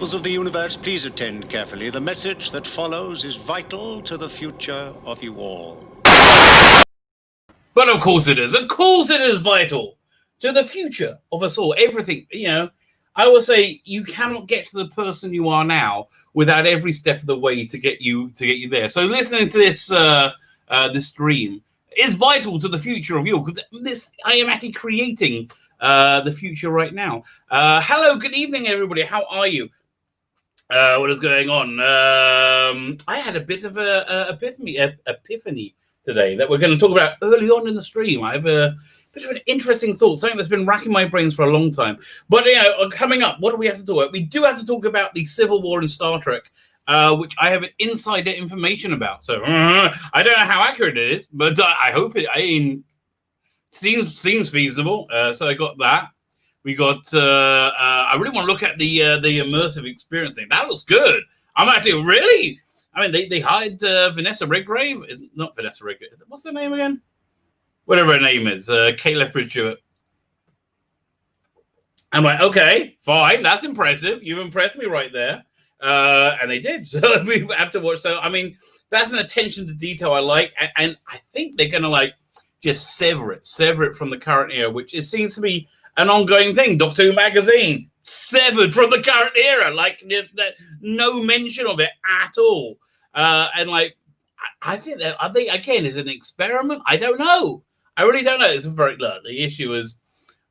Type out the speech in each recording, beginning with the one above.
peoples of the universe, please attend carefully. The message that follows is vital to the future of you all. But of course it is. Of course it is vital to the future of us all. Everything, you know, I will say you cannot get to the person you are now without every step of the way to get you there. So listening to this this stream is vital to the future of you, because this I am actually creating the future right now. Hello, good evening, everybody. How are you? What is going on? I had a bit of a epiphany today that we're going to talk about early on in the stream. I have a bit of an interesting thought, something that's been racking my brains for a long time. But, you know, coming up, what do we have to talk about? We do have to talk about the Civil War in Star Trek, which I have insider information about. So I don't know how accurate it is, but I hope it. I mean, seems feasible. So I got that. We got. I really want to look at the immersive experience thing. That looks good. I'm actually really. I mean, they hired Vanessa Redgrave. Not Vanessa Redgrave. What's her name again? Whatever her name is. Kate Lethbridge-Stewart. I'm like, okay, fine. That's impressive. You've impressed me right there. And they did. So we have to watch. So, I mean, that's an attention to detail I like. And I think they're going to, like, just sever it from the current era, which it seems to be an ongoing thing. Doctor Who magazine severed from the current era, like no mention of it at all. And like, I think that again is an experiment. I don't know. I really don't know. It's very look. The issue is,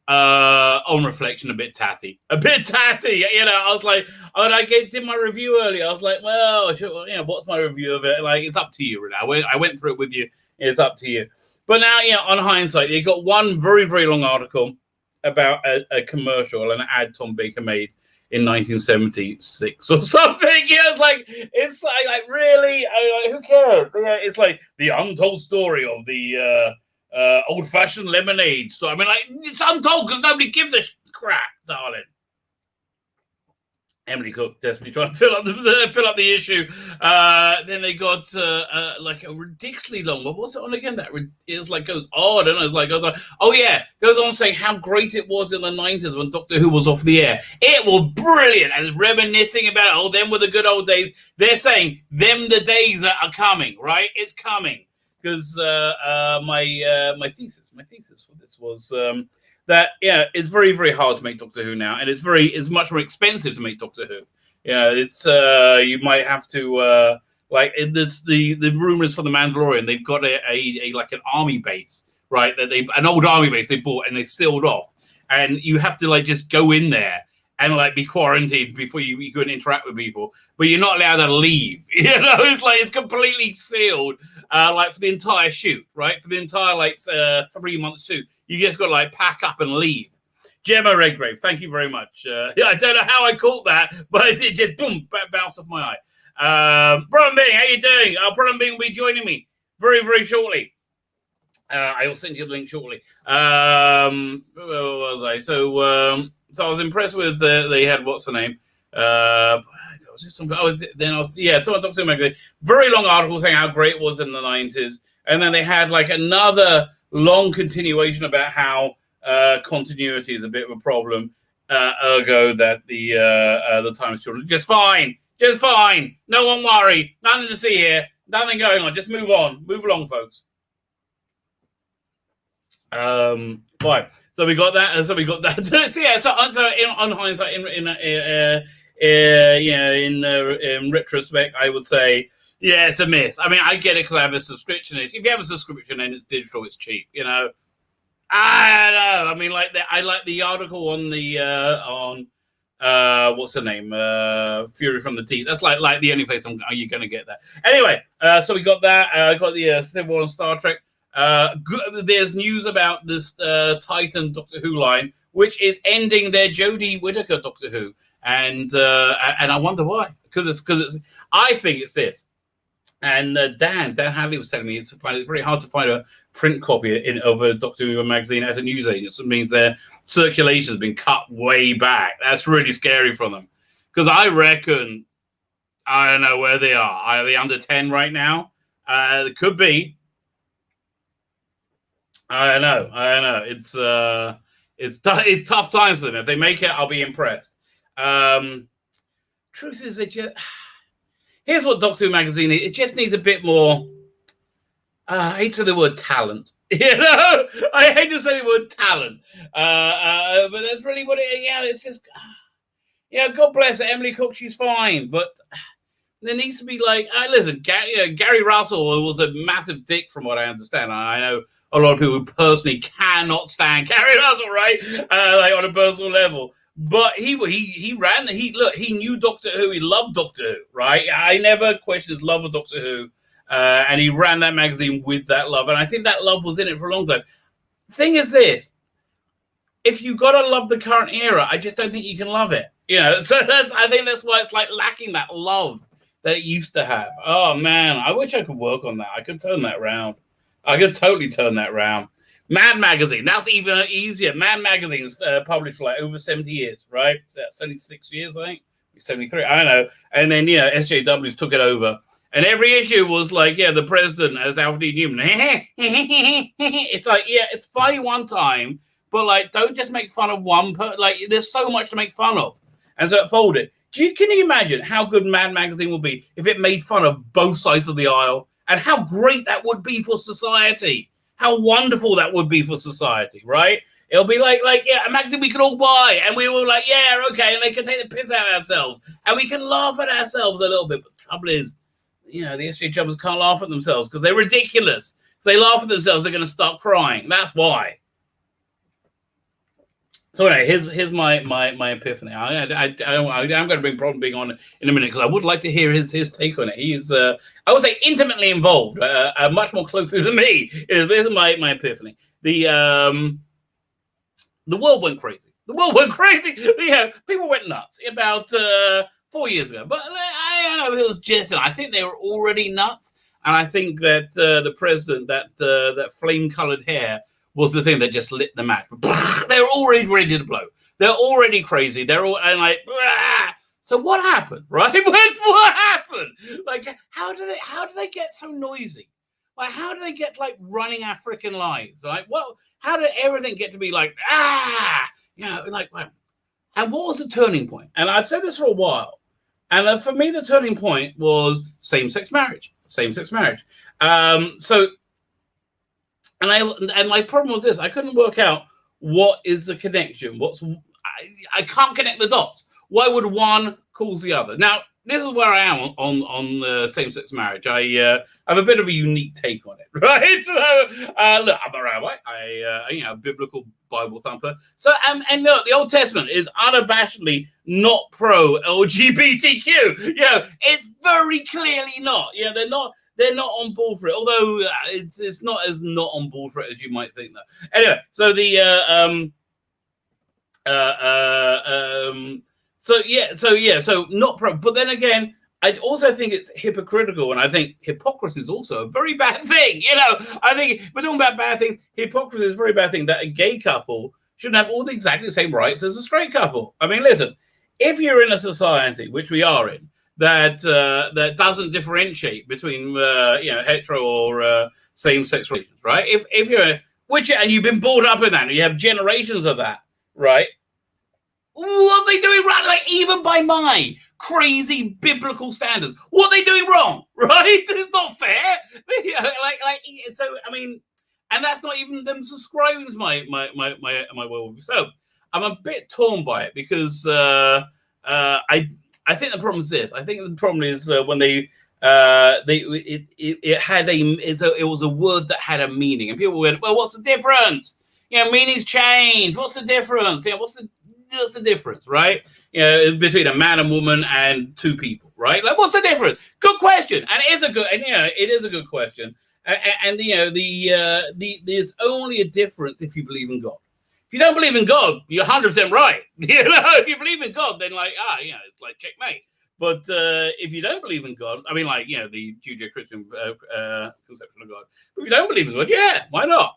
on reflection, a bit tatty. You know, I was like, when I did my review earlier, I was like, well, you know, what's my review of it? Like, it's up to you. Really. I went through it with you. It's up to you. But now, you know, on hindsight, you got one very, very long article about a commercial, an ad Tom Baker made in 1976 or something. Yeah, it's like really, who cares? Yeah, it's like the untold story of the old-fashioned lemonade story. I mean, like, it's untold because nobody gives a crap, darling. Emily Cook desperately trying to fill up the issue. Then they got like a ridiculously long. What was it on again? It was like goes. Oh, I don't know. It's like goes on. Oh yeah, goes on saying how great it was in the 90s when Doctor Who was off the air. It was brilliant, and reminiscing about oh, them were the good old days. They're saying them the days that are coming. Right, it's coming because my thesis for this was. That yeah, it's very, very hard to make Doctor Who now, and it's much more expensive to make Doctor Who. Yeah, it's you might have to like the rumors for the Mandalorian. They've got a like an army base, right? That an old army base they bought and they sealed off, and you have to like just go in there and like be quarantined before you can interact with people, but you're not allowed to leave. You know, it's like it's completely sealed, like for the entire shoot, right? For the entire like 3 months shoot. You just got to like pack up and leave. Gemma Redgrave, thank you very much. Yeah, I don't know how I caught that, but it did just boom, bounce off my eye. Brian Bing, how you doing? Brian Bing will be joining me very, very shortly. I will send you the link shortly. Where was I? So I was impressed with they had what's the name? Someone talked to me. Very long article saying how great it was in the 90s, and then they had like another long continuation about how continuity is a bit of a problem. Ergo, that the time is short. Just fine. No one worry. Nothing to see here. Nothing going on. Just move on. Move along, folks. Right. So we got that. So yeah. So on hindsight, in retrospect, I would say. Yeah, it's a miss. I mean, I get it because I have a subscription. If you have a subscription and it's digital, it's cheap. You know, I don't know. I mean, like I like the article on the what's the name? Fury from the Deep. That's like the only place you're going to get that. Anyway, so we got that. I got the Civil War on Star Trek. There's news about this Titan Doctor Who line, which is ending their Jodie Whittaker Doctor Who, and I wonder why. Because it's. I think it's this. And Dan Hadley was telling me it's very hard to find a print copy of a Doctor Who magazine at a newsagent. So it means their circulation has been cut way back. That's really scary for them. Because I reckon, I don't know where they are. Are they under 10 right now? It could be. I don't know. It's tough times for them. If they make it, I'll be impressed. truth is, here's what Doctor Who magazine is. It just needs a bit more. I hate to say the word talent. I hate to say the word talent. But that's really what it. Yeah, it's just. God bless her. Emily Cook, she's fine, but there needs to be like, listen, Gary Russell was a massive dick, from what I understand. I know a lot of people who personally cannot stand Gary Russell, right? Like on a personal level. But he ran. He knew Doctor Who. He loved Doctor Who, right? I never questioned his love of Doctor Who, and he ran that magazine with that love. And I think that love was in it for a long time. Thing is this: if you gotta love the current era, I just don't think you can love it. So I think that's why it's like lacking that love that it used to have. Oh man, I wish I could work on that. I could turn that round. I could totally turn that round. Mad Magazine, that's even easier. Mad Magazine's published for like over 70 years, right? 76 years, I think. 73, I don't know. And then, SJWs took it over. And every issue was like, the president as Alfred E. Newman. It's like, it's funny one time, but like, don't just make fun of one person. Like, there's so much to make fun of. And so it folded. Can you imagine how good Mad Magazine would be if it made fun of both sides of the aisle? And how great that would be for society. How wonderful that would be for society, right? It'll be like a magazine we could all buy. And we were like, okay. And they can take the piss out of ourselves. And we can laugh at ourselves a little bit. But the trouble is, the SJ Jumpers can't laugh at themselves because they're ridiculous. If they laugh at themselves, they're going to start crying. That's why. So anyway, here's my epiphany. I'm going to bring Problem Being on in a minute because I would like to hear his take on it. He is, I would say, intimately involved, much more closely than me. This is my epiphany. The world went crazy. The world went crazy. People went nuts about 4 years ago. But I don't know if it was just. I think they were already nuts, and I think that the president, that flame-colored hair, was the thing that just lit the match. They're already ready to blow. They're already crazy. They're all and like. So what happened, right? What happened? Like, how do they get so noisy? Like, how do they get like running our freaking lives? Like, well, how did everything get to be like like? And what was the turning point? And I've said this for a while. And for me, the turning point was same-sex marriage. Same-sex marriage. And my problem was this: I couldn't work out what is the connection. I can't connect the dots. Why would one cause the other? Now, this is where I am on same-sex marriage. I have a bit of a unique take on it, right? So, look, I'm a rabbi. A biblical Bible thumper. So, and look, the Old Testament is unabashedly not pro LGBTQ. It's very clearly not. They're not on board for it, although it's not as not on board for it as you might think, though. Anyway, so so not pro. But then again, I also think it's hypocritical, and I think hypocrisy is also a very bad thing. I think if we're talking about bad things, hypocrisy is a very bad thing. That a gay couple shouldn't have all exactly the same rights as a straight couple. I mean, listen, if you're in a society, which we are in, that doesn't differentiate between hetero or same-sex relations, right? If you're and you've been brought up in that, and you have generations of that, right? What are they doing wrong? Like, even by my crazy biblical standards, what are they doing wrong? Right? It's not fair. So I mean, and that's not even them subscribing to my worldview. So I'm a bit torn by it because I think the problem is this. I think the problem is when it was a word that had a meaning, and people went, "Well, what's the difference? Meanings change. What's the difference? What's the difference, right? Between a man and woman and two people, right? Like, what's the difference? Good question, and it is a good question. And there's only a difference if you believe in God. If you don't believe in God, you're 100% right. If you believe in God, then it's like checkmate. But if you don't believe in God, I mean, the Judeo-Christian conception of God. But if you don't believe in God, why not?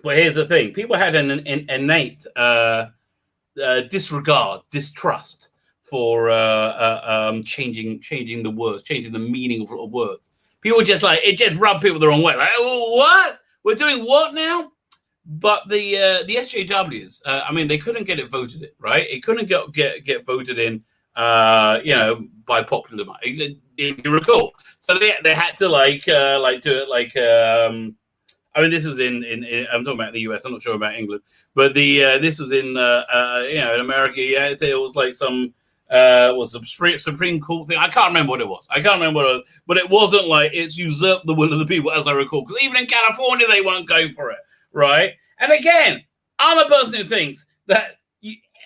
Well, here's the thing: people had an innate distrust for changing the words, changing the meaning of words. People just it just rubbed people the wrong way. Like, oh, what? We're doing what now? But the SJWs, I mean, they couldn't get it voted in, right? It couldn't get voted in, by popular demand, if you recall. So they had to do it like. I mean, this was in I'm talking about the US. I'm not sure about England, but this was in in America. Yeah, it was like some was a Supreme Court thing. I can't remember what it was. But it wasn't like it's usurped the will of the people, as I recall. Because even in California, they weren't going for it, right? And again, I'm a person who thinks that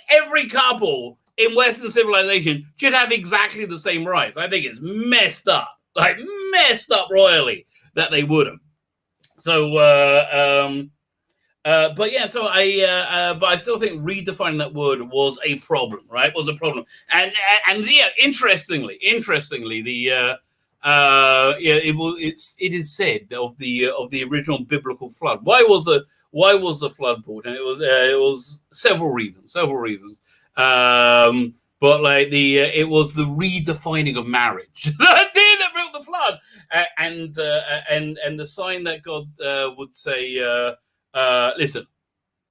every couple in Western civilization should have exactly the same rights. I think it's messed up royally that they wouldn't. So, but yeah, so but I still think redefining that word was a problem, right? Was a problem, and yeah, interestingly, the it is said of the original biblical flood. Why was the flood brought? And it was several reasons. But like it was the redefining of marriage that built the flood, and the sign that God would say, "Listen,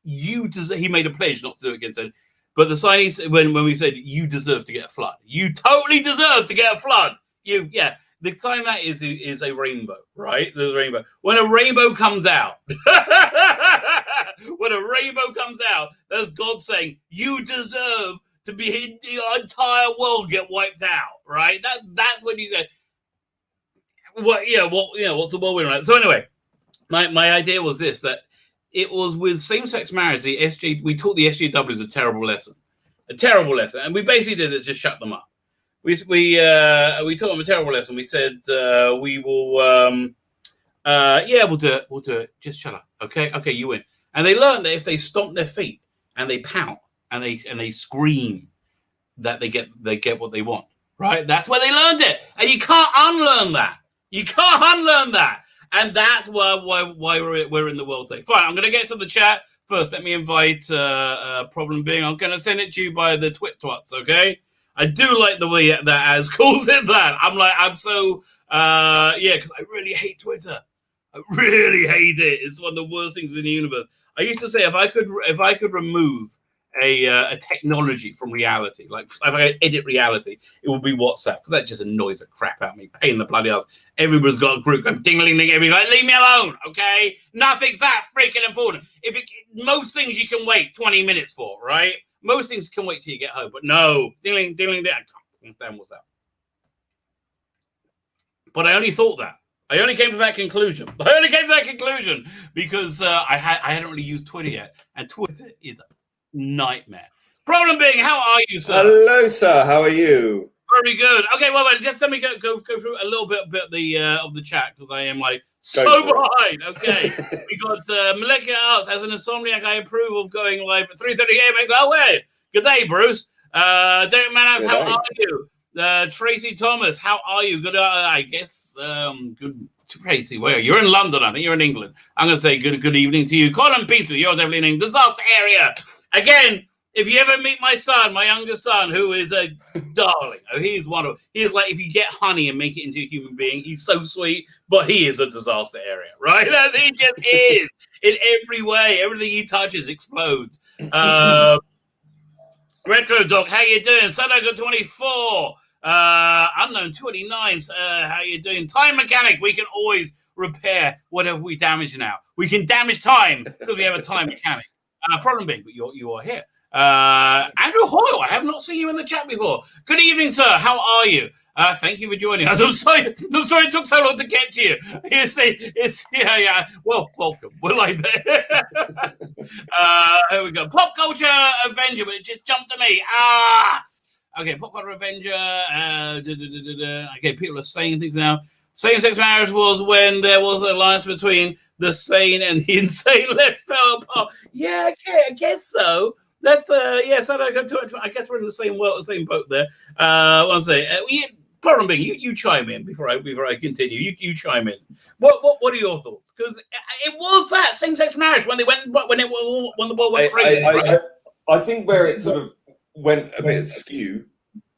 you deserve." He made a pledge not to do it again. Said, but the sign when we said you deserve to get a flood, you totally deserve to get a flood. The sign that is a rainbow, right? There's a rainbow. When a rainbow comes out, that's God saying you deserve to be the entire world get wiped out, right? That's what he said. What's the world winner? So anyway, my idea was this: that it was with same-sex marriage. We taught the SJWs a terrible lesson, and we basically did is just shut them up. We taught them a terrible lesson. We said we will, we'll do it. Just shut up, okay, you win. And they learned that if they stomp their feet and they pout and they scream, that they get what they want, right? That's where they learned it, and you can't unlearn that. And that's why we're in the world today. Fine, I'm going to get to the chat first. Let me invite Problem Being. I'm going to send it to you by the twats, okay? I do like the way that Az calls it that. I'm so because I really hate Twitter. I really hate it. It's one of the worst things in the universe. I used to say if I could remove a technology from reality, like if I could edit reality, it would be WhatsApp, because that just annoys the crap out of me. Pain in the bloody ass. Everybody's got a group going ding-a-ling-ding. Everybody's like, leave me alone, okay? Nothing's that freaking important. Most things you can wait 20 minutes for, right? Most things can wait till you get home, but no, ding-a-ling-ding. I can't understand what's that. But I only thought that. I only came to that conclusion because I hadn't really used Twitter yet, and Twitter is a nightmare. Problem Being, how are you, sir? Hello, sir. How are you? Very good. Okay, well, just let me go through a little bit of the chat, because I am so behind. Okay, we got Molecular Arts as an insomniac. I approve of going live at 3:30 a.m. Go away. Good day, Bruce. Derek Manas, how are you? Tracy Thomas, how are you? Good, I guess. Good, Tracy. Where you're in London? I think you're in England. I'm going to say good evening to you. Colin Peasley, you're definitely in disaster area again. If you ever meet my son, my youngest son, who is a darling, he's like, if you get honey and make it into a human being, he's so sweet, but he is a disaster area, right? He just is in every way. Everything he touches explodes. Retro Doc, how you doing? Sadako 24, Unknown 29, how you doing? Time Mechanic, we can always repair whatever we damage now. We can damage time because we have a time mechanic. Problem Being, but you are here. Andrew Hoyle, I have not seen you in the chat before. Good evening, sir. How are you? Thank you for joining us. I'm sorry it took so long to get to you. Well, welcome. We're like that. Here we go. Pop Culture Avenger, but it just jumped to me. Okay, Pop Culture Avenger. Okay, people are saying things now. Same-sex marriage was when there was an alliance between the sane and the insane. Let's fell apart. Yeah, I guess so. That's So I guess we're in the same boat there. One say, Problem Being, you chime in before I continue. You chime in. What are your thoughts? Because it was that same-sex marriage when the ball went crazy. I think where it sort of went a bit askew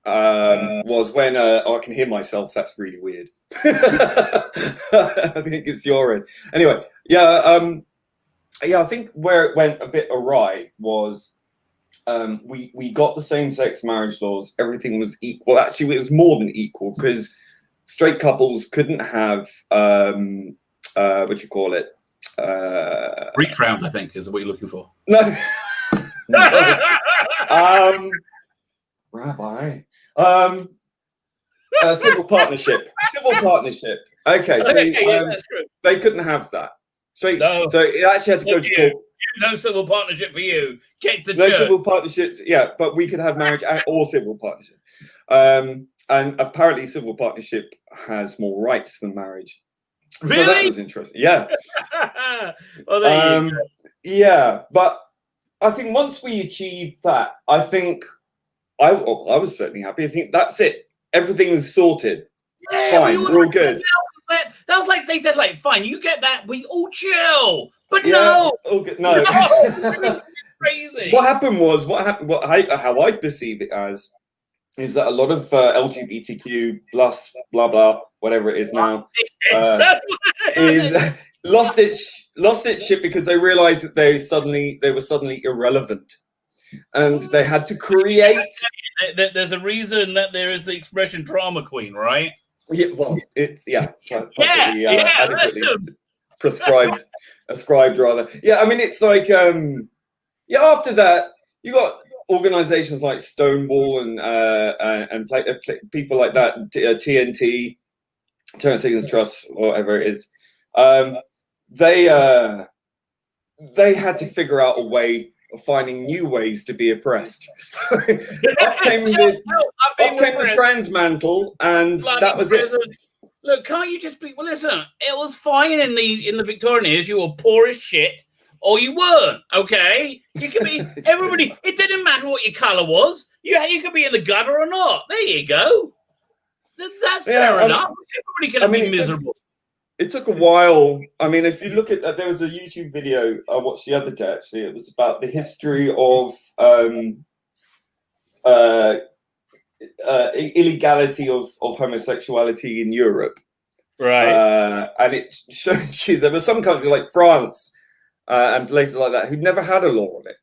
was when I can hear myself. That's really weird. I think it's your end. Anyway, yeah. I think where it went a bit awry was we got the same-sex marriage laws. Everything was equal. Actually, it was more than equal because straight couples couldn't have what do you call it? Reach round, I think, is what you're looking for. No, Rabbi. Civil partnership. Civil partnership. Okay, so that's true. they couldn't have that. So it actually had to go to court. No civil partnership for you. Get to No church. civil partnerships, yeah, but we could have marriage or civil partnership. And apparently civil partnership has more rights than marriage. Really? So that was interesting. Yeah. Well, there you go. Yeah, but I think once we achieved that, I think I was certainly happy. I think that's it. Everything's sorted. Yeah, fine, we're all good. That was like they did like fine, you get that, we all chill. But Yeah, no, all good. No. crazy. What happened? How I perceive it as is that a lot of LGBTQ plus blah blah whatever it is now is lost its shit because they realized that they were suddenly irrelevant, and they had to create. There's a reason that there is the expression drama queen, right? Yeah, well, it's adequately ascribed rather. Yeah, I mean, it's like after that you got organizations like Stonewall and people like that, TNT, Terrence Higgins Trust, whatever it is. They had to figure out a way of finding new ways to be oppressed. So up came the trans mantle, and that was it. Look, can't you just be? Well, listen, it was fine in the Victorian years. You were poor as shit, or you weren't. Okay, you could be everybody. It didn't matter what your color was. You could be in the gutter or not. There you go. That's fair enough. Everybody can be miserable. It took a while. I mean, if you look at there was a YouTube video I watched the other day. Actually, it was about the history of illegality of homosexuality in Europe, right? And it showed you there were some countries like France and places like that who'd never had a law on it.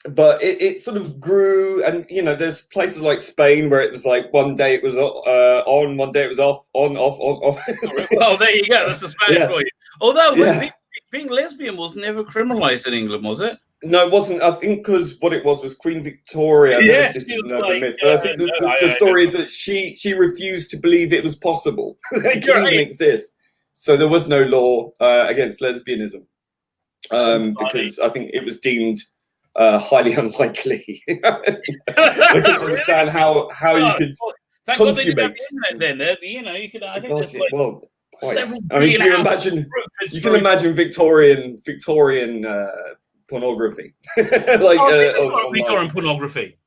But it sort of grew, and there's places like Spain where it was like one day it was on, one day it was off, on, off, on, off. Well, there you go. That's the Spanish for you. Although being lesbian was never criminalized in England, was it? No, it wasn't. I think because what it was Queen Victoria. Yeah, this is another myth, but I think the story is that she refused to believe it was possible. It didn't even exist. So there was no law against lesbianism because I think it was deemed highly unlikely. I couldn't understand how you could consummate. Then you could. I think there's several. I mean, you can imagine Victorian pornography, Victorian pornography.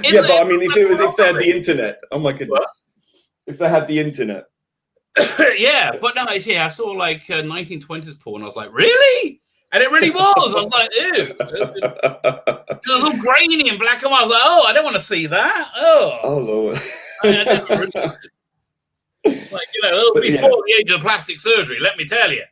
Yeah, but I mean, if they had the internet, oh my goodness, if they had the internet. Yeah, but no, I saw like 1920s porn. I was like, really? And it really was. I was like, ew. It was all grainy and black and white. I was like, oh, I don't want to see that. Oh Lord. Before the age of plastic surgery, let me tell you.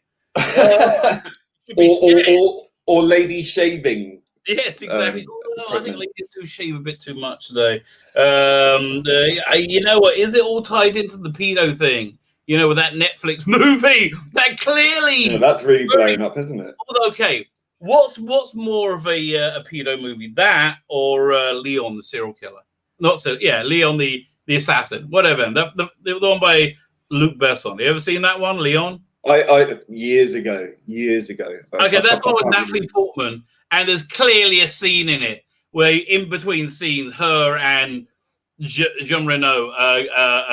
Or ladies shaving. Yes, exactly. I think ladies do shave a bit too much today. You know what? Is it all tied into the pedo thing? With that Netflix movie that clearly that's really blown up, isn't it? Okay, what's more of a pedo movie, that or Leon the serial killer? Leon the assassin, whatever. The one by Luc Besson. You ever seen that one, Leon? I years ago. Okay, that's one with Natalie Portman, and there's clearly a scene in it where, in between scenes, her and Jean Reno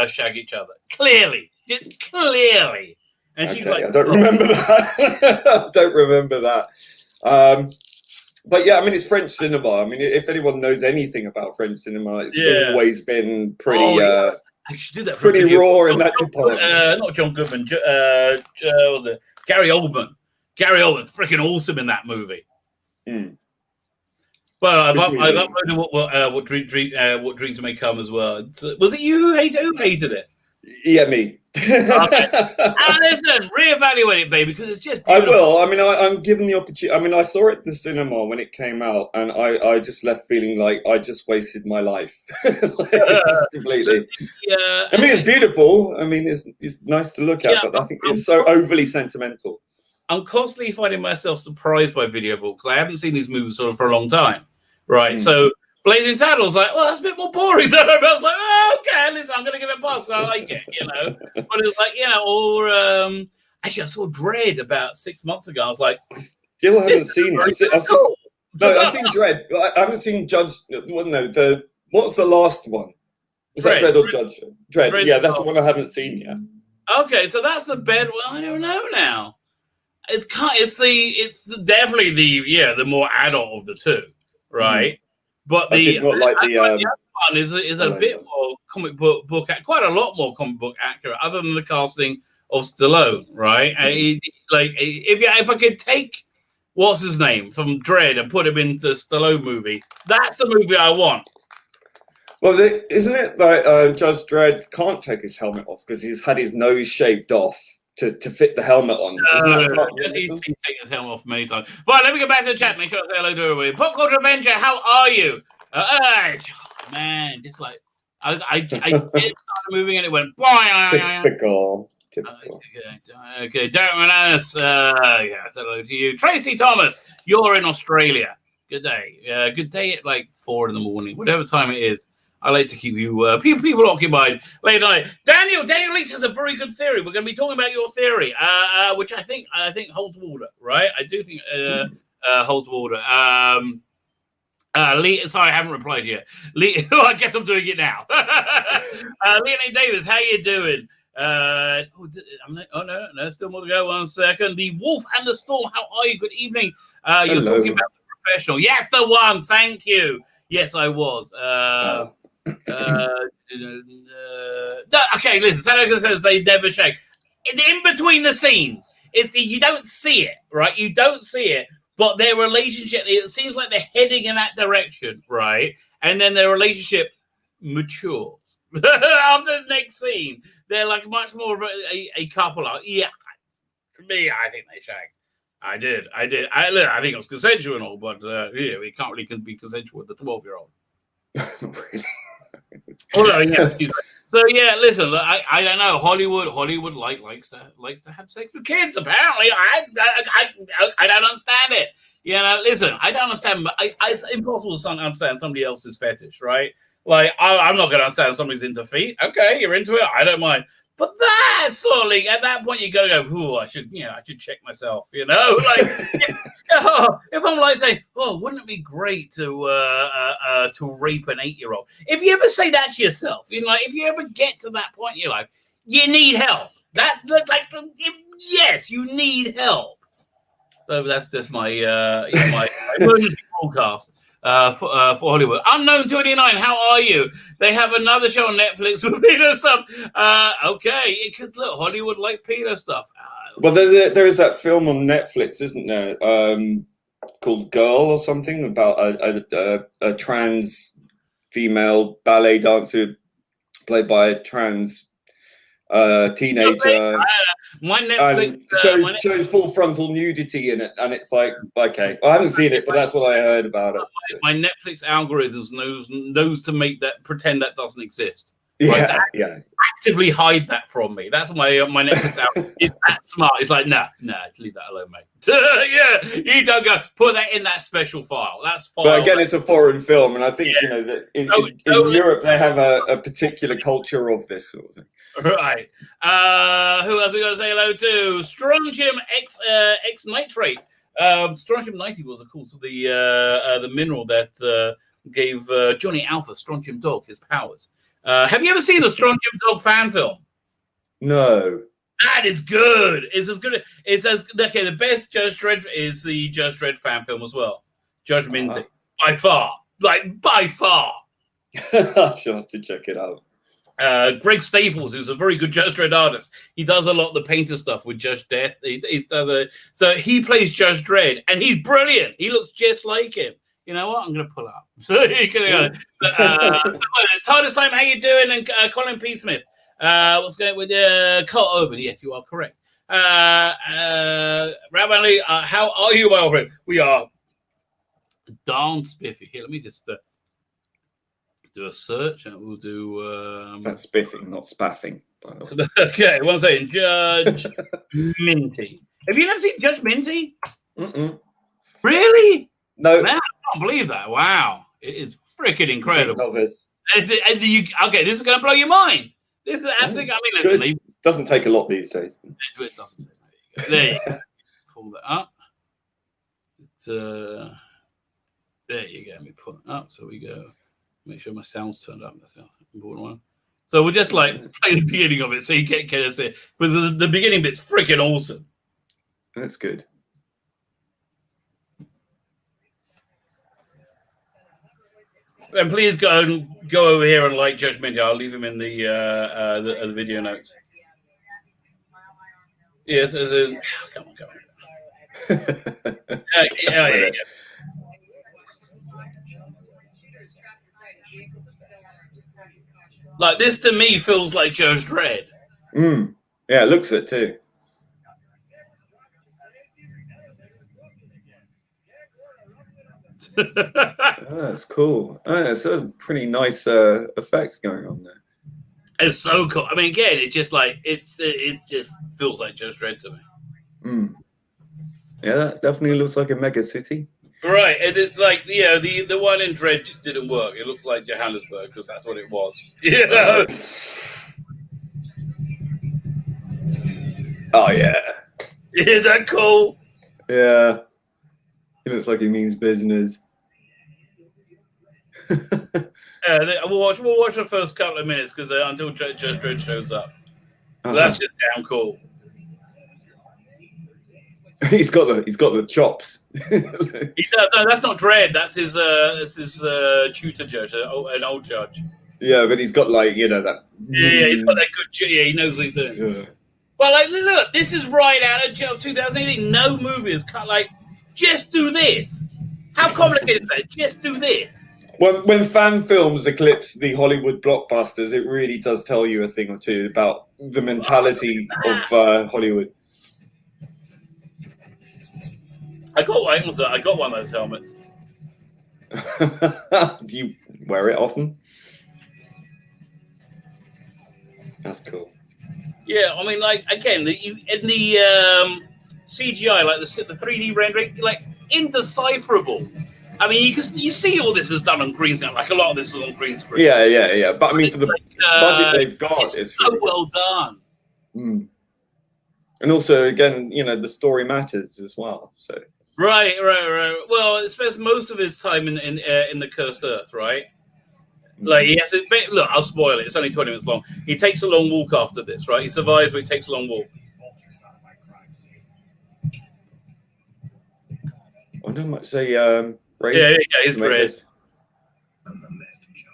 shag each other. Clearly. It's clearly. And she's like, I don't remember that. But yeah, I mean, it's French cinema. I mean, if anyone knows anything about French cinema, it's always been pretty pretty raw in that department. Not John Goodman. Was it Gary Oldman? Gary Oldman's freaking awesome in that movie. Well, I've uploaded what dreams may come as well. Was it you who hated it? Yeah, me. Okay. Listen, reevaluate it, baby, because it's just beautiful. I will. I mean, I'm given the opportunity. I mean, I saw it at the cinema when it came out, and I just left feeling like I just wasted my life. Just completely. I mean, it's beautiful. I mean, it's nice to look at, but I think it's so overly sentimental. I'm constantly finding myself surprised by Video Vault because I haven't seen these movies sort of for a long time, right? So Blazing Saddles, like, well, that's a bit more boring than I was like, oh, okay, listen, I'm gonna give it a pass. I like it, you know. But it's like, you know, or actually, I saw Dread about 6 months ago. I was like, I still haven't seen it. I've seen Dread. I haven't seen Judge. Well, no, what's the last one? Was that Dread or Judge? Dread. Yeah, that's the one I haven't seen yet. Okay, so that's the bed. Well, I don't know now. It's definitely the more adult of the two, right? But the other one is a bit more comic book quite a lot more comic book accurate, other than the casting of Stallone, right? Like if I could take what's his name from Dread and put him into the Stallone movie, that's the movie I want. Well, isn't it like Judge Dredd can't take his helmet off because he's had his nose shaved off to fit the helmet on? He's taken his helmet off many times. Right, let me go back to the chat. Make sure I say hello to everybody. Pop Culture Avenger, how are you? Man, just like I started moving and it went. Typical. Okay, Derek Mananas, yes, hello to you. Tracy Thomas, you're in Australia. Good day. Good day at like 4 a.m, whatever time it is. I like to keep you people occupied late night. Daniel Leach has a very good theory. We're going to be talking about your theory, which I think holds water, right? I do think holds water. Lee, sorry, I haven't replied yet. Lee, I guess I'm doing it now. Leonie Davis, how you doing? No, still more to go. 1 second. The Wolf and the Storm, how are you? Good evening. You're talking about the professional. Yes, the one. Thank you. Yes, I was. Okay, listen. Santa says they never shake. In between the scenes, you don't see it, right? You don't see it, but their relationship, it seems like they're heading in that direction, right? And then their relationship matures. After the next scene, they're like much more of a couple. Yeah, for me, I think they shag. I did. I think it was consensual and all, but it can't really be consensual with the 12-year-old. Really? Although, yeah. So yeah, listen. I don't know. Hollywood likes to have sex with kids. Apparently, I don't understand it. You know, listen. I don't understand. It's impossible to understand somebody else's fetish, right? Like I'm not going to understand somebody's into feet. Okay, you're into it. I don't mind. But that's sort of like, at that point you gotta go, ooh, I should check myself, you know? Like if I'm like saying, oh, wouldn't it be great to rape an 8-year-old? If you ever say that to yourself, you know, like if you ever get to that point in your life, you need help. Yes, you need help. So that's just my my emergency broadcast. For Hollywood. Unknown 29, how are you? They have another show on Netflix with pedo stuff. Okay, because look, Hollywood likes pedo stuff. Well, there is that film on Netflix, isn't there? Called Girl or something, about a trans female ballet dancer played by a trans teenager. My Netflix shows full frontal nudity in it, and it's like, okay, I haven't seen it, but that's what I heard about it. My Netflix algorithms knows to make that pretend that doesn't exist. Yeah, actively hide that from me. That's my Netflix algorithm is that smart. It's like, nah, leave that alone, mate. Yeah, you don't go put that in that special file. That's file. But again, it's a foreign film, and I think you know that in Europe they have a particular culture of this sort of thing. Right. Who else we got to say hello to? Strontium X nitrate. Strontium 90 was, of course, the mineral that gave Johnny Alpha, Strontium Dog, his powers. Have you ever seen the Strontium Dog fan film? No. That is good. It's as good. Okay. The best Judge Dredd is the Judge Dredd fan film as well. Judge Minty, by far. I shall have to check it out. Greg Staples, who's a very good Judge Dredd artist, he does a lot of the painter stuff with Judge Death. So he plays Judge Dredd, and he's brilliant. He looks just like him. You know what? I'm going to pull up. So you can go. TARDIS Time, how you doing? And Colin P. Smith. What's going with Cult Open? Yes, you are correct. Rabbi Lee, how are you, my friend? We are darn spiffy. Here, let me just do a search, and we'll do. That's spiffing, not spaffing. Okay, one second. Judge Minty. Have you never seen Judge Minty? Really? No. Man, I can't believe that. Wow, it is freaking incredible. Okay, this is going to blow your mind. This is absolutely. I mean, listen, doesn't take a lot these days. It doesn't. There you go. Pull that up. There you go. Let me put it up. So we go. Make sure my sound's turned up. That's the important one. So we'll just like play the beginning of it, so you get kind of see. But the beginning bit's freaking awesome. That's good. And please go over here and like Judge Minty. I'll leave him in the video notes. Yes, come on. Yeah. Like this to me feels like Judge Dredd. Yeah, it looks it too. That's cool. It's a pretty nice effects going on there. It's so cool. I mean, again, it just feels like Judge Dredd to me. Yeah, that definitely looks like a mega city. Right, and it's like the one in Dredd just didn't work. It looked like Johannesburg because that's what it was. You know. Oh yeah. Isn't that cool? Yeah. He looks like he means business. We'll watch the first couple of minutes because until Judge Dredd shows up. So that's just damn cool. He's got the chops. No, that's not Dredd. That's his tutor judge, an old judge. Yeah, but he's got like that. Yeah, he's got that good. Yeah, he knows what he's doing. Yeah. Well, like, look, this is right out of 2018. No movies cut like. Just do this. How complicated is that? Just do this. When fan films eclipse the Hollywood blockbusters, it really does tell you a thing or two about the mentality of Hollywood. I got one of those helmets. Do you wear it often? That's cool. Yeah, I mean, like again, in the CGI, like the 3D rendering, like indecipherable. I mean, you see all this is done on green screen. Like a lot of this is on green screen. Yeah. But I mean, for the budget they've got, it's so really well done. And also, again, the story matters as well. So right. Well, it spends most of his time in the Cursed Earth, right? Like he has to. Look, I'll spoil it. It's only 20 minutes long. He takes a long walk after this, right? He survives, but he takes a long walk. I wonder how much they raised. Yeah, he's great. I'm the master Joe.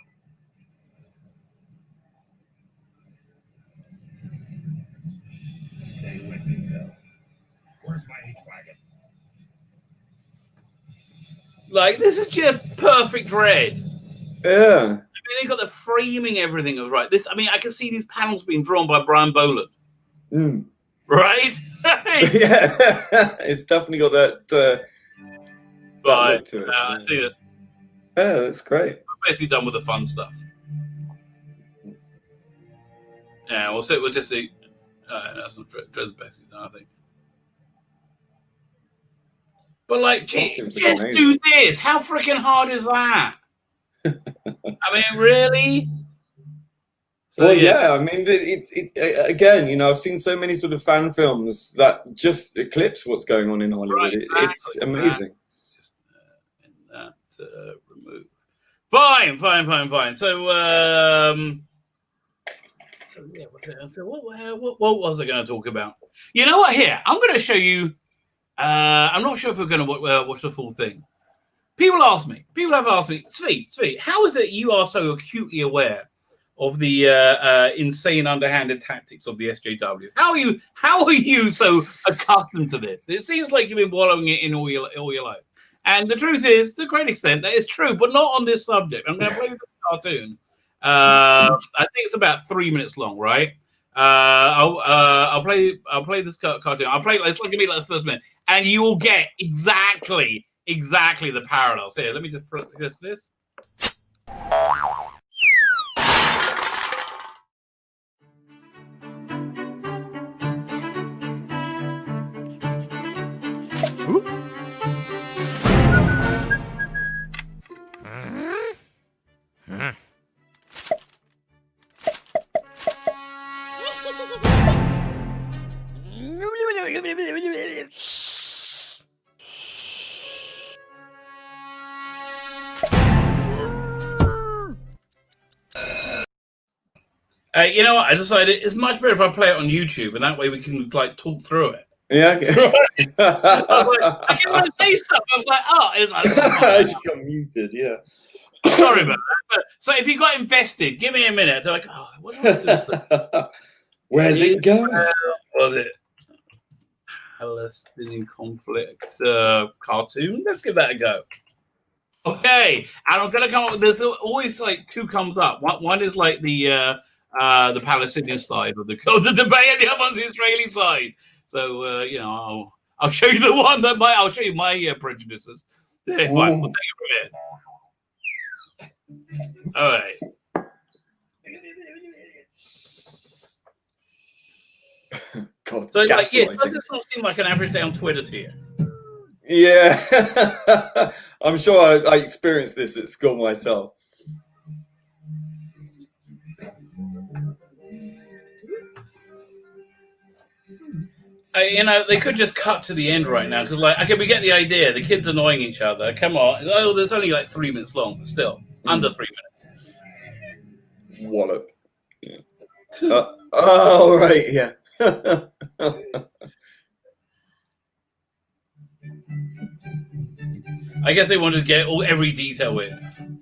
Stay with me, Bill. Where's my H-Wagon? Like, this is just perfect Dredd. Yeah. I mean, they got the framing, everything of right. This, I mean, I can see these panels being drawn by Brian Boland. Right? Yeah. It's definitely got that. But to it. I see that. Yeah, that's great. We're basically done with the fun stuff. Yeah, we'll just see. That's not Dredd's basically done, I think. But like, just do this. How freaking hard is that? I mean, really? So, I mean, it again, I've seen so many sort of fan films that just eclipse what's going on in Hollywood. Right, exactly, it's amazing. Remove. Fine. So, what was I going to talk about? You know what? Here, I'm going to show you. I'm not sure if we're going to watch the full thing. People have asked me, Svi, how is it you are so acutely aware of the insane underhanded tactics of the SJWs? How are you so accustomed to this? It seems like you've been wallowing it in all your life. And the truth is, to a great extent, that is true, but not on this subject. I'm going to play this cartoon I think it's about 3 minutes long, right? I'll play this cartoon. I'll play. It's like gonna be like the first minute, and you will get exactly the parallels. Here, let me just put this. You know what? I decided it's much better if I play it on YouTube, and that way we can like talk through it. Yeah. Okay. I was like, I didn't want to say stuff. I was like, oh, it's like, she got muted. Yeah. Sorry about that. So if you got invested, give me a minute. They're like, oh, what was this? Where's it going? Was it Palestinian conflict cartoon? Let's give that a go. Okay, and I'm gonna come up with. There's always like two comes up. One is like the Palestinian side of the debate, and the other one's the Israeli side. So you know, I'll show you the one that I'll show you my prejudices. Yeah, fine, we'll take it from here. All right. God, so like, yeah, does this not seem like an average day on Twitter to you? Yeah, I'm sure I experienced this at school myself. You know, they could just cut to the end right now because, like, okay, we get the idea. The kids annoying each other. Come on. Oh, there's only like 3 minutes long, but still under 3 minutes. Wallop. Yeah. Oh, right. Yeah. I guess they wanted to get every detail in.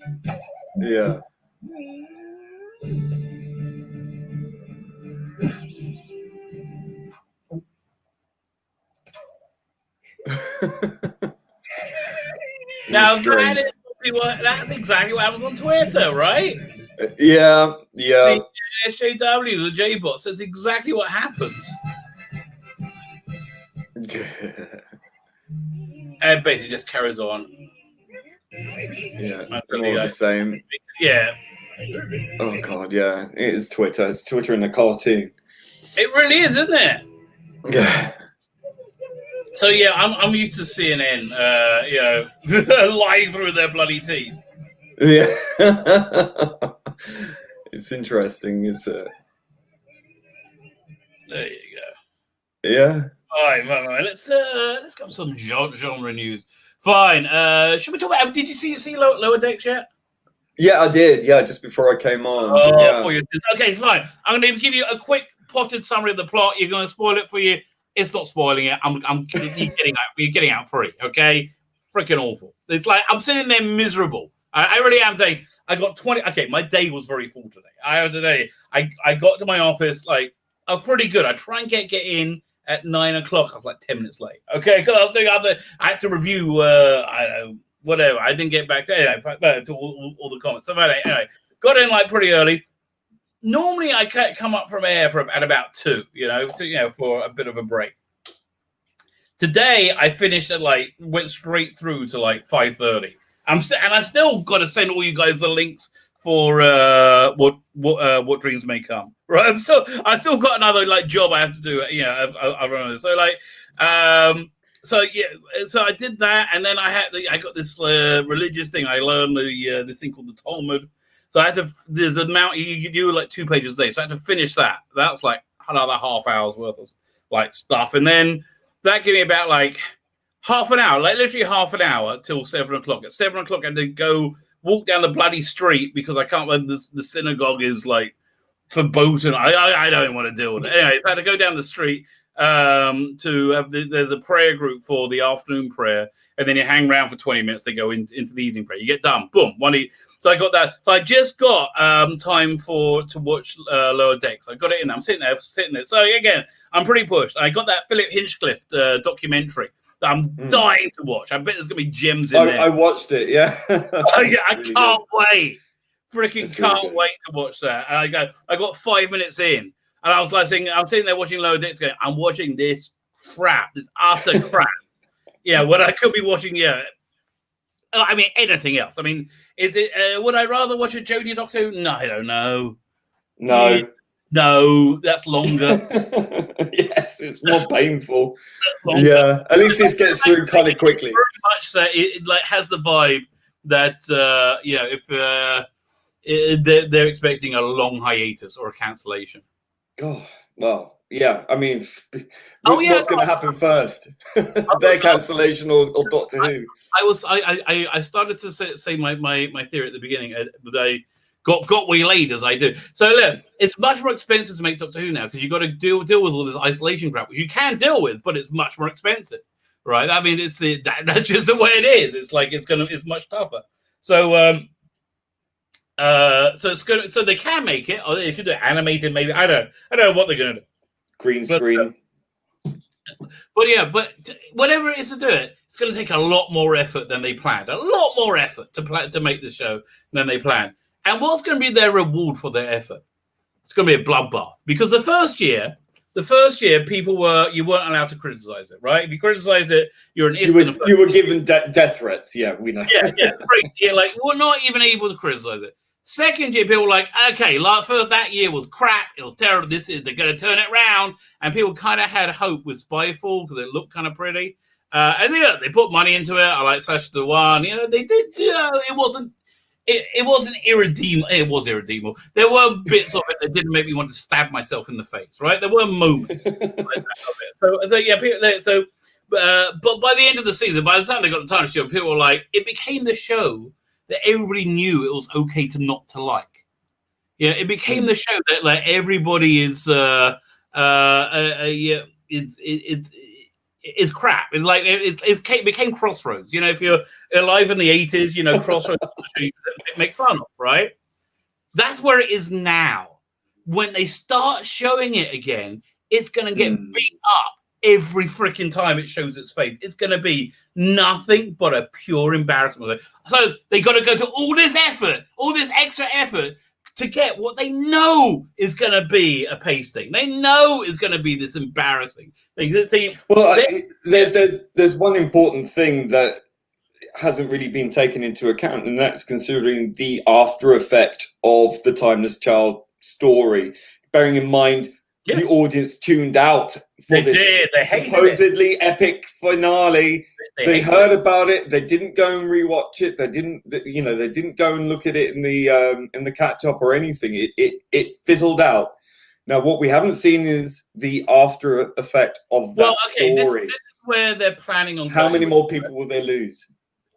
Yeah. Now that's exactly what happens on Twitter, right? Yeah. The SJW, the J-bots, that's exactly what happens. And basically just carries on. Yeah, more the same. Yeah. Oh God, yeah. It is Twitter. It's Twitter in a cartoon. It really is, isn't it? Yeah. So yeah, I'm used to CNN, you know, lying through their bloody teeth. Yeah. It's interesting. It's There you go. Yeah. All right. Let's get some genre news. Fine. Should we talk about? Did you see Lower Decks yet? Yeah, I did. Yeah, just before I came on. Oh, yeah. Okay, fine. I'm going to give you a quick potted summary of the plot. You're going to spoil it for you. It's not spoiling it. You're getting out free. Okay, freaking awful. It's like I'm sitting there miserable. I really am saying I got 20. Okay, my day was very full today. I got to my office like I was pretty good. I try and get in at 9 o'clock. I was like 10 minutes late. Okay, because I was doing I had to review. I don't know, whatever. I didn't get back to all the comments. So anyway, got in like pretty early. Normally, I come up from air at about 2, for a bit of a break. Today, I finished went straight through to like 5:30. I've still got to send all you guys the links for what dreams may come. Right, I've still got another job I have to do. I run this. So I did that, and then I got this religious thing. I learned this thing called the Talmud. So I had to. There's an amount you do like 2 pages a day. So I had to finish that. That was like another half hour's worth of stuff, and then that gave me about half an hour, literally half an hour till 7 o'clock. At 7 o'clock, I had to go walk down the bloody street because I can't. The synagogue is verboten. I don't want to deal with it. Anyway, so I had to go down the street to have there's a prayer group for the afternoon prayer, and then you hang around for 20 minutes. They go into the evening prayer. You get done. Boom. So I got that. So I just got time to watch Lower Decks. I got it in. I'm sitting there. So again, I'm pretty pushed. I got that Philip Hinchcliffe documentary that I'm dying to watch. I bet there's gonna be gems in there. I watched it. Yeah. I can't wait. freaking can't wait to watch that. And I got 5 minutes in, and I was like, I'm sitting there watching Lower Decks going, I'm watching this crap, this utter crap. Yeah, when I could be watching, I mean, anything else. I mean, is it? Would I rather watch a junior Doctor Who? No, I don't know. No, that's longer. Yes, it's more painful. Yeah, at least this gets through kind of quickly. Very much so. It like has the vibe that if they're expecting a long hiatus or a cancellation. God, well, yeah. I mean, what's going to happen first? Their cancellation or Doctor Who? I started to say my theory at the beginning. They got waylaid as I do. So look, it's much more expensive to make Doctor Who now because you got to deal with all this isolation crap, which you can deal with, but it's much more expensive, right? I mean, that's just the way it is. It's like it's much tougher. So so it's good. So they can make it, or they could do it animated. Maybe I don't know what they're going to do. Green screen. But whatever it is to do it, it's going to take a lot more effort than they planned. A lot more effort to make the show than they planned. And what's going to be their reward for their effort? It's going to be a bloodbath. Because the first year, you weren't allowed to criticize it, right? If you criticize it, you're an idiot. You were given death threats. Yeah, we know. Yeah. Great. Yeah, like we're not even able to criticize it. Second year, people were like, okay, like first that year was crap. It was terrible. They're going to turn it around, and people kind of had hope with Spyfall because it looked kind of pretty. And they put money into it. I like Sacha Dhawan. They did. It wasn't irredeemable. It was irredeemable. There were bits of it that didn't make me want to stab myself in the face. Right? There were moments like that of it. So yeah. But by the end of the season, by the time they got the time show, people were like, it became the show that everybody knew it was okay to not to like. Yeah, it became the show that like everybody is it's crap. It's like it became Crossroads. If you're alive in the 80s, Crossroads make fun of, right? That's where it is now. When they start showing it again, it's gonna get beat up every freaking time it shows its face. It's gonna be nothing but a pure embarrassment. So they got to go to all this effort, all this extra effort to get what they know is going to be a pasting. They know is going to be this embarrassing thing. There's one important thing that hasn't really been taken into account, and that's considering the after effect of the Timeless Child story. Bearing in mind the audience tuned out for this supposedly epic finale. They heard about it. They didn't go and rewatch it. They didn't go and look at it in the catch up or anything. It fizzled out. Now, what we haven't seen is the after effect of that story. This is where they're planning on. How many more people will they lose?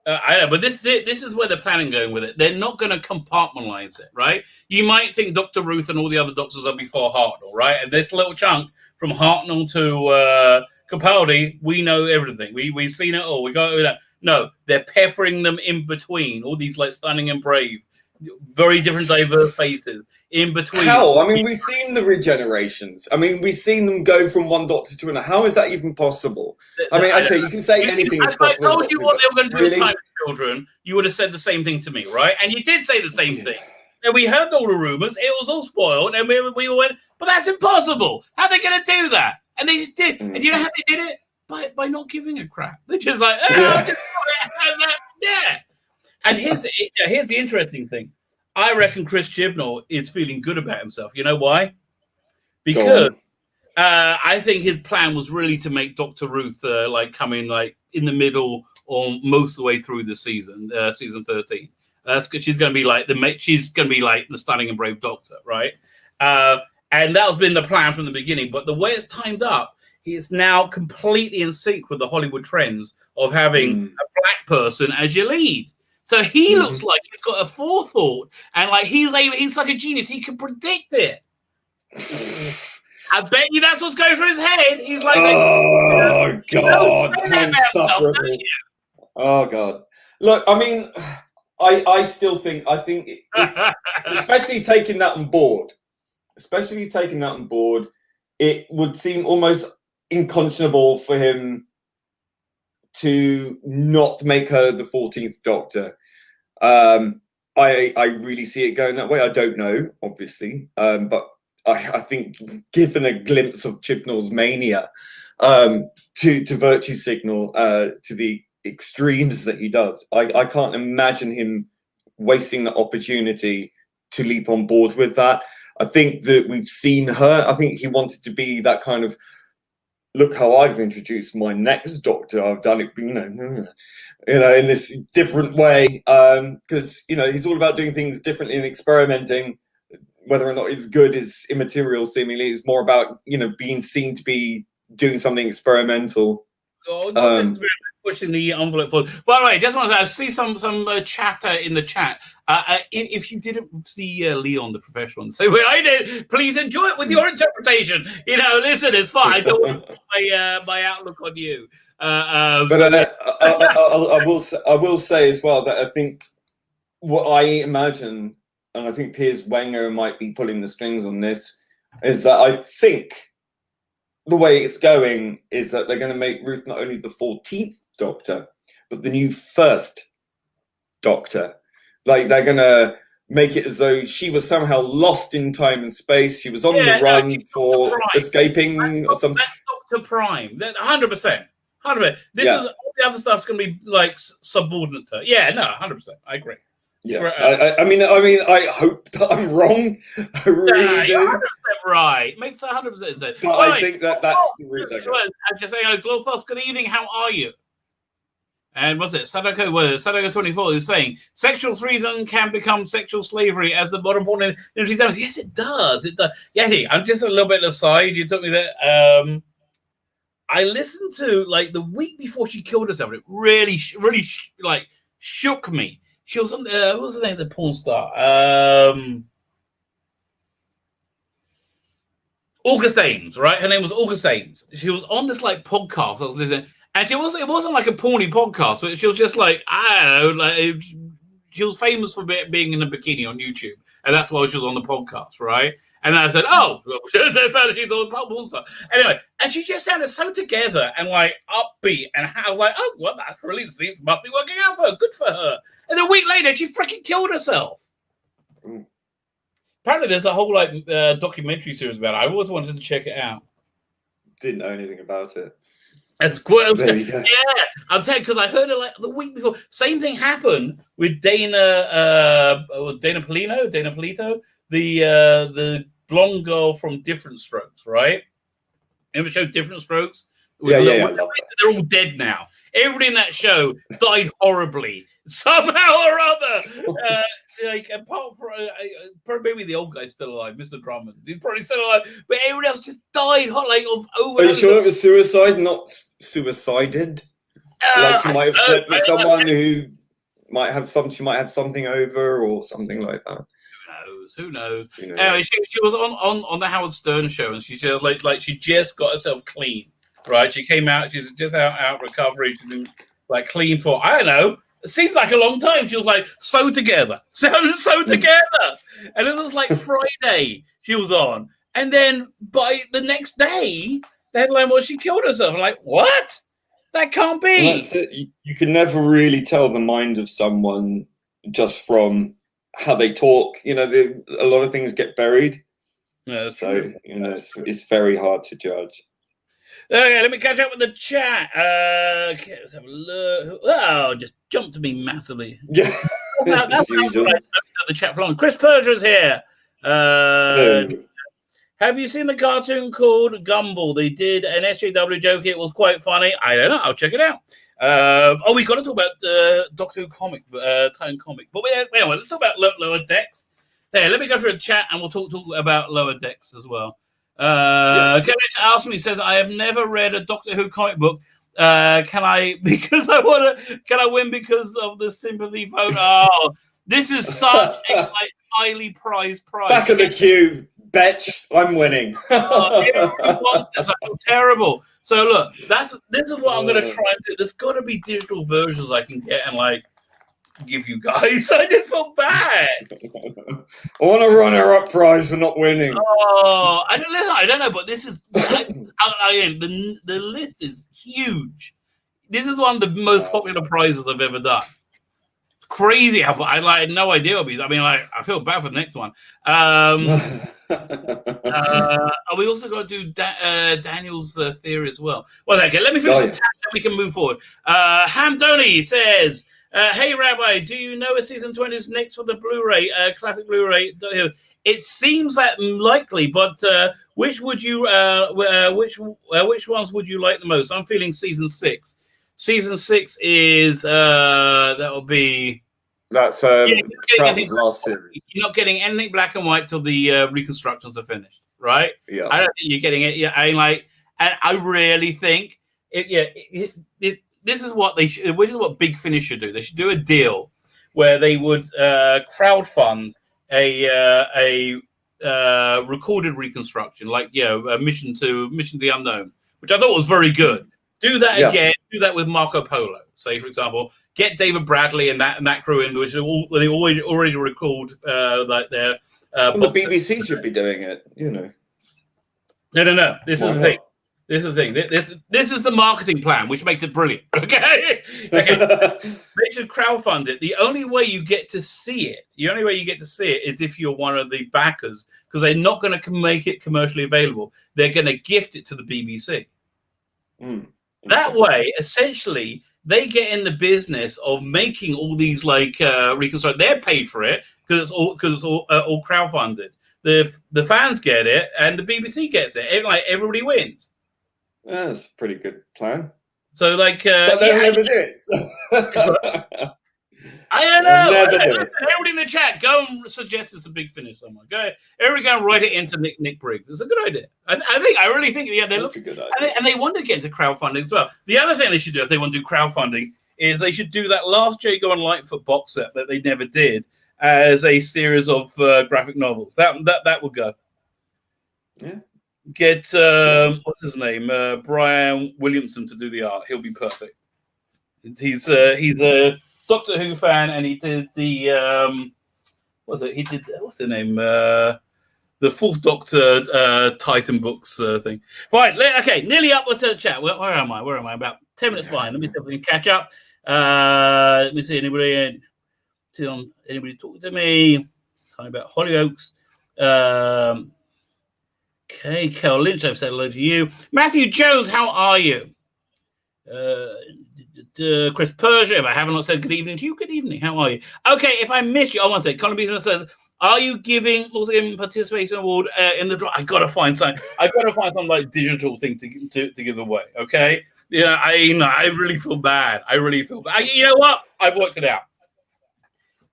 I know, but this is where they're planning going with it. They're not going to compartmentalize it, right? You might think Dr. Ruth and all the other doctors are before Hartnell, right? And this little chunk from Hartnell to Capaldi, we know everything. We've seen it all. We got it. No, they're peppering them in between. All these like Stunning and Brave, very different, diverse faces in between. How? I mean, we've seen the regenerations. I mean, we've seen them go from one doctor to another. How is that even possible? I mean, okay, you can say anything is possible. If I told you what they were going to do with Time Children, you would have said the same thing to me, right? And you did say the same thing. And we heard all the rumors. It was all spoiled. And we went, but that's impossible. How are they going to do that? And they just did. And you know how they did it? By not giving a crap. They're just like, yeah. And here's the interesting thing. I reckon Chris Chibnall is feeling good about himself. You know why? Because I think his plan was really to make Dr. Ruth come in like in the middle or most of the way through the season 13. She's going to be like the Stunning and Brave Doctor, right? And that's been the plan from the beginning. But the way it's timed up, he is now completely in sync with the Hollywood trends of having a black person as your lead. So he looks like he's got a forethought, and like he's like a genius. He can predict it. I bet you that's what's going through his head. He's like, oh God, how insufferable. Oh God. Look, I mean, I think, especially taking that on board, it would seem almost unconscionable for him to not make her the 14th Doctor. I really see it going that way. I don't know, obviously, but I think given a glimpse of Chibnall's mania to virtue signal to the extremes that he does, I can't imagine him wasting the opportunity to leap on board with that. I think that we've seen her. I think he wanted to be that kind of, look how I've introduced my next Doctor. I've done it, in this different way. Because he's all about doing things differently and experimenting. Whether or not it's good is immaterial. Seemingly, it's more about being seen to be doing something experimental. Pushing the envelope forward. By the way, just want to say, I see some chatter in the chat. If you didn't see Leon the professional and say, well, I did, please enjoy it with your interpretation. Listen, it's fine. I don't want to put my outlook on you. I will say as well that I think what I imagine, and I think Piers Wenger might be pulling the strings on this, is that I think the way it's going is that they're going to make Ruth not only the 14th Doctor, but the new first Doctor. Like, they're going to make it as though she was somehow lost in time and space. She was on the run for escaping or something. That's Dr. Prime. 100%. 100%. This is all the other stuff's going to be like subordinate to her. Yeah, no, 100%. I agree. Yeah, I mean, I hope that I'm wrong. I really do. You're 100% right. Makes 100% sense. But I think that's the route they're going. I'm just saying, Glot, good evening. How are you? And what's it? Sadako 24 is saying sexual freedom can become sexual slavery as the modern porn industry does. Yes, it does. It does. Yeah, I'm just a little bit aside. You took me there. I listened to the week before she killed herself. It really shook me. She was on. What was the name of the porn star? August Ames, right? Her name was August Ames. She was on this podcast. I was listening, and it wasn't like a porny podcast. But she was just I don't know, she was famous for being in a bikini on YouTube, and that's why she was on the podcast, right? And I said, "Oh, they found she's on porn star." Anyway, and she just sounded so together and upbeat, and I was "Oh, well, that's really must be working out for her. Good for her." And a week later, she freaking killed herself. Mm. Apparently, there's a whole documentary series about it. I always wanted to check it out. Didn't know anything about it. It's quite. There you go. Yeah, I'm saying because I heard it the week before. Same thing happened with Dana Polito, the blonde girl from Different Strokes, right? Remember the show Different Strokes? Yeah. They're all dead now. Everybody in that show died horribly somehow or other. Apart from maybe the old guy's still alive, Mr. Drummond. He's probably still alive, but everyone else just died of over. Are you sure it was suicide, not suicided? She might have slept with someone who might have something over or something like that. Who knows? Anyway, she was on the Howard Stern show, and she just she just got herself clean. Right, she came out. She's just out recovery. She's been clean for I don't know. It seemed like a long time. She was so together, so together, and it was Friday she was on, and then by the next day the headline was she killed herself. I'm what? That can't be. Well, that's it. You can never really tell the mind of someone just from how they talk. A lot of things get buried. Yeah, so it's very hard to judge. Okay, let me catch up with the chat. Okay, let's have a look. Oh, just jumped to me massively. Yeah, that's the chat flowing. Chris Persia's here. Have you seen the cartoon called Gumball? They did an SJW joke. It was quite funny. I don't know. I'll check it out. We got to talk about the Doctor Who comic, tone comic. But anyway, let's talk about Lower Decks. There, let me go through the chat and we'll talk about Lower Decks as well. Kenneth asked me, says, I have never read a Doctor Who comic book. Can I win because of the sympathy vote? Oh, this is such a highly prized prize. Back of the queue, betch. I'm winning. Everybody wants this. I feel terrible. So look, this is what I'm going to try and do. There's got to be digital versions I can get and give you guys. I just feel bad. I want a runner-up prize for not winning. Oh, I don't know, but this is the list is huge. This is one of the most popular prizes I've ever done. crazy how I had no idea what I mean, like, I feel bad for the next one. We also got to do Daniel's theory as well. Well, okay, let me finish the chat, then we can move forward. Hamdoni says, hey, Rabbi, do you know if season 20 is next for the Blu-ray, classic Blu-ray? It seems that likely, but which would you, which ones would you like the most? I'm feeling season 6. Season 6 is that'll be. That's Troughton's last series. You're not getting anything black and white till the reconstructions are finished, right? Yeah. I don't think you're getting it. Yeah, and I really think this is what they should. Which is what Big Finish should do. They should do a deal where they would crowdfund a recorded reconstruction, like a Mission to the Unknown, which I thought was very good. Do that again. Do that with Marco Polo. Say, for example, get David Bradley and that crew in, which they already recalled like their. The BBC should be doing it. No. This is the thing. This is the thing. This is the marketing plan, which makes it brilliant. Okay. They should crowdfund it. The only way you get to see it, is if you're one of the backers, because they're not going to make it commercially available. They're going to gift it to the BBC. That way, essentially, they get in the business of making all these reconstruct. They're paid for it because it's all crowdfunded. The fans get it, and the BBC gets it. Everybody wins. Yeah, that's a pretty good plan. So, but they'll never do it. I don't know. Everybody in the chat, go and suggest it's a Big Finish somewhere. Everybody go and write it into Nick Briggs. It's a good idea. I really think they're looking good idea. And they want to get into crowdfunding as well. The other thing they should do if they want to do crowdfunding is they should do that last Jago and Lightfoot box set that they never did as a series of graphic novels. That would go. Yeah. Get what's his name, Brian Williamson to do the art. He'll be perfect. He's a Doctor Who fan, and he did the what's the name? The Fourth Doctor Titan books thing. Right, okay, nearly up with the chat. Where am I? About 10 minutes behind. Let me see if we can catch up. Let me see anybody talking to me. Something about Hollyoaks. Okay, Kel Lynch, I've said hello to you. Matthew Jones, how are you? Chris Persia, if I haven't said good evening to you, good evening. How are you? Okay, if I missed you, I want to say, Colin Beaton says, are you giving participation award in the draw? I gotta find some digital thing to give away. Okay, I really feel bad. You know what? I've worked it out.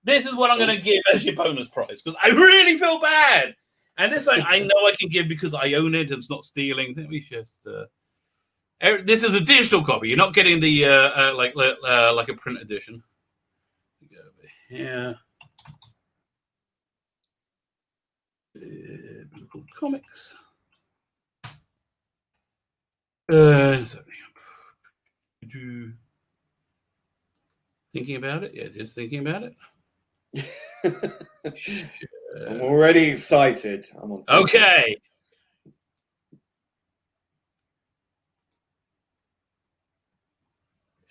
This is what I'm going to give as your bonus prize because I really feel bad. And this I know I can give because I own it and it's not stealing. Let me just. This is a digital copy. You're not getting the like a print edition. Go over here. Comics. Thinking about it? Yeah, just thinking about it. I'm already excited. Okay.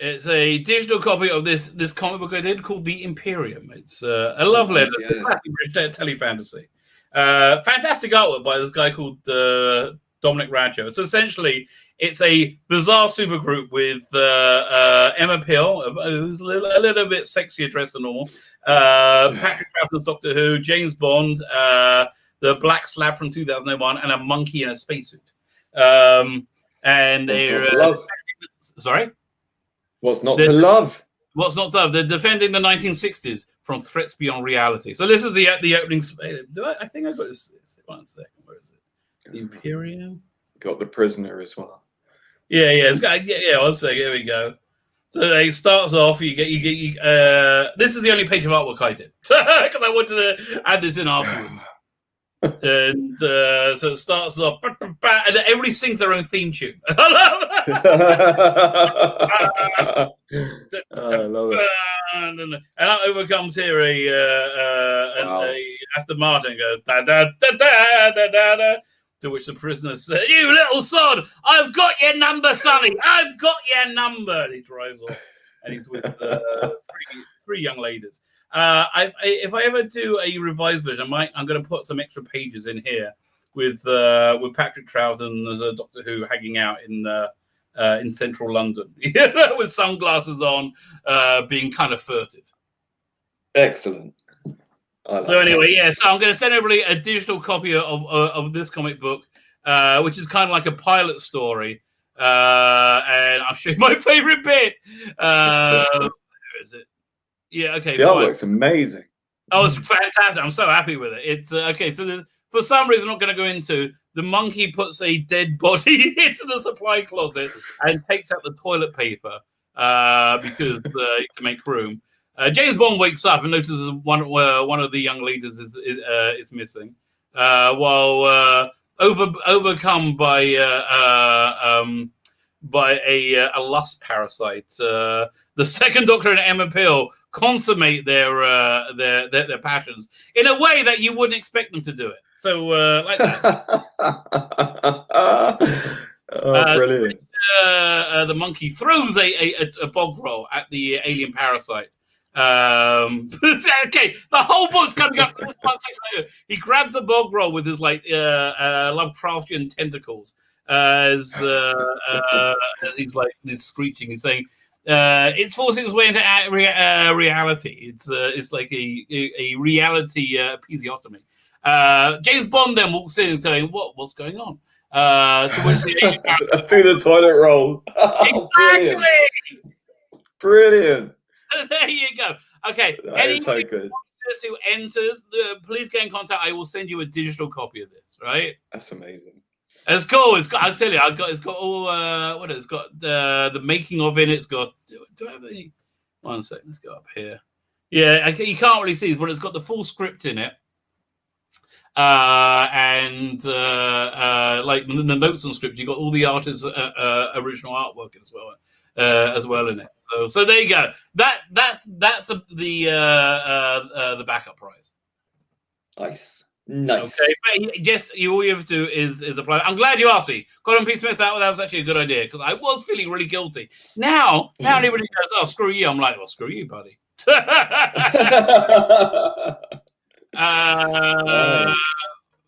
It's a digital copy of this comic book I did called The Imperium. It's a love letter to classic British telefantasy. Fantastic artwork by this guy called Dominic Radjo. So essentially, it's a bizarre supergroup with Emma Peel, who's a little bit sexier dressed than normal, Patrick Troughton's Doctor Who, James Bond, the Black Slab from 2001, and a monkey in a spacesuit. And they're sorry. What's not to love? What's not to love? They're defending the 1960s from threats beyond reality. So this is the opening. I think I got this. One second. Where is it? The Imperium. Got the Prisoner as well. Yeah. It's got, one second. Here we go. So it starts off. You get. This is the only page of artwork I did because I wanted to add this in afterwards. And so it starts off, and then everybody sings their own theme tune. I love it. And that overcomes here a Aston Martin goes da da da da da da da. To which the prisoner says, "You little sod! I've got your number, Sonny. I've got your number." And he drives off, and he's with 3 young ladies. If I ever do a revised version, I'm going to put some extra pages in here with Patrick Troughton as a Doctor Who hanging out in central London, with sunglasses on, being kind of furtive. Excellent. So anyway, so I'm going to send everybody a digital copy of this comic book, which is kind of like a pilot story, and I'll show you my favorite bit. Where is it? Yeah, okay. The artwork's amazing. Oh, it's fantastic. I'm so happy with it. It's okay. So for some reason, I'm not going to go into, the monkey puts a dead body into the supply closet and takes out the toilet paper because to make room. James Bond wakes up and notices one of the young leaders is missing, while overcome by a lust parasite. The second Doctor and Emma Peel consummate their passions in a way that you wouldn't expect them to do it. So like that. Brilliant. The monkey throws a bog roll at the alien parasite. Okay, the whole book's coming up to this one section later. He grabs the bog roll with his Lovecraftian tentacles as he's like this screeching. He's saying, it's forcing its way into reality. It's like a reality episiotomy. James Bond then walks in saying, "What's going on?" To which the through the toilet roll. Exactly. Brilliant. There you go. Okay. That is so good. Who enters, please get in contact. I will send you a digital copy of this. Right? That's amazing. It's cool. It's got. I'll tell you. It's got all. It's got the making of it. It's got. Do I have any? 1 second. Let's go up here. Yeah, you can't really see, but it's got the full script in it. And like the notes on script, you got all the artist's original artwork as well in it. So there you go. That's the backup prize. Nice. Okay, but yes, all you have to do is apply. I'm glad you asked me, Gordon P. Smith. That was actually a good idea because I was feeling really guilty. Now everybody goes, "Oh, screw you." I'm like, "Well, screw you, buddy."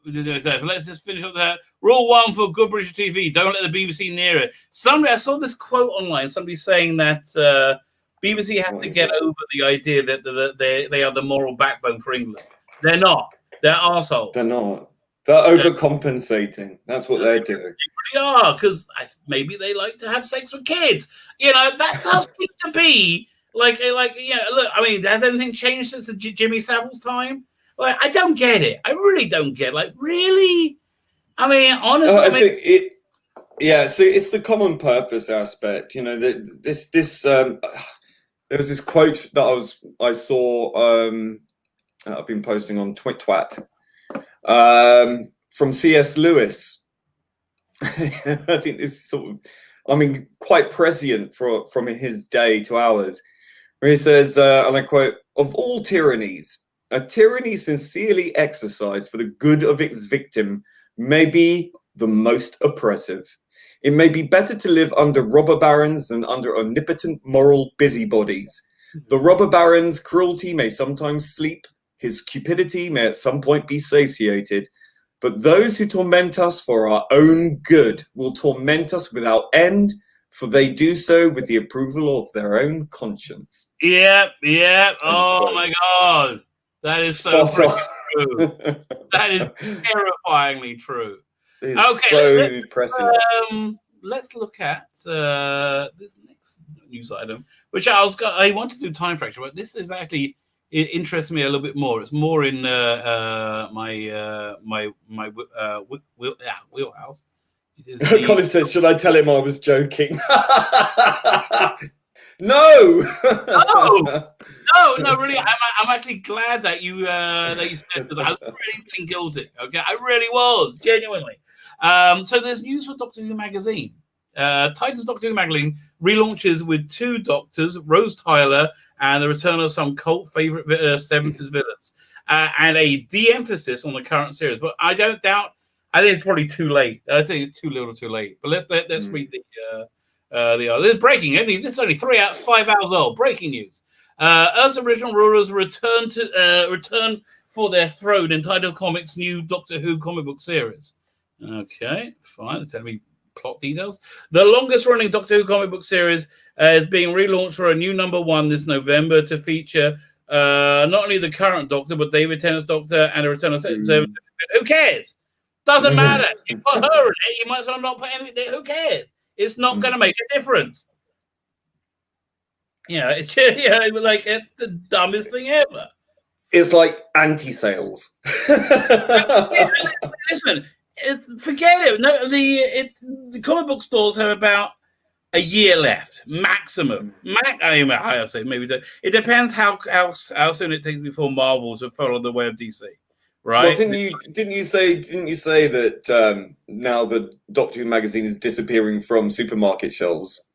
Let's just finish up there. Rule 1 for good British TV: don't let the BBC near it. I saw this quote online. Somebody saying that BBC has to get over the idea that they are the moral backbone for England. They're not. They're assholes. They're not. They're overcompensating. That's what they're doing. They really are, because maybe they like to have sex with kids. That does seem to be like. Look, I mean, has anything changed since Jimmy Savile's time? Like, I don't get it. I really don't get it. Like, really? I mean, honestly, so it's the common purpose aspect. There was this quote that I saw. I've been posting on Twat from C.S. Lewis. I think this quite prescient from his day to ours, where he says, and I quote, "Of all tyrannies, a tyranny sincerely exercised for the good of its victim may be the most oppressive. It may be better to live under robber barons than under omnipotent moral busybodies. The robber baron's cruelty may sometimes sleep, his cupidity may at some point be satiated, but those who torment us for our own good will torment us without end, for they do so with the approval of their own conscience." Yeah. Oh my God. That is so true. That is terrifyingly true. It's so depressing. Let's look at this next news item, which I want to do time fracture, but this is actually, it interests me a little bit more. It's more in my wheelhouse. Colin says, "Should I tell him I was joking?" No, really. I'm actually glad that you said, because I was really feeling guilty. Okay, I really was, genuinely. So there's news for Doctor Who magazine. Titan's Doctor Who magazine relaunches with 2 doctors, Rose Tyler and the return of some cult favorite 70s villains, and a de-emphasis on the current series. But I don't doubt. I think it's probably too late. I think it's too little, too late. But let's read the there's breaking. This is only 5 hours old. Breaking news. Earth's original rulers return for their throne in Title Comics' new Doctor Who comic book series. Okay, fine. Tell me plot details. The longest-running Doctor Who comic book series is being relaunched for a new #1 this November to feature not only the current Doctor, but David Tennant's Doctor and a return of Who cares? Doesn't matter. You put her in it, you might as well not put anything. Who cares? It's not going to make a difference. It's like it's the dumbest thing ever. It's like anti-sales. Listen, forget it. No, the comic book stores have about a year left, maximum. I say maybe it depends how soon it takes before Marvel to follow the way of DC, right? Well, didn't you say that now the Doctor Who magazine is disappearing from supermarket shelves?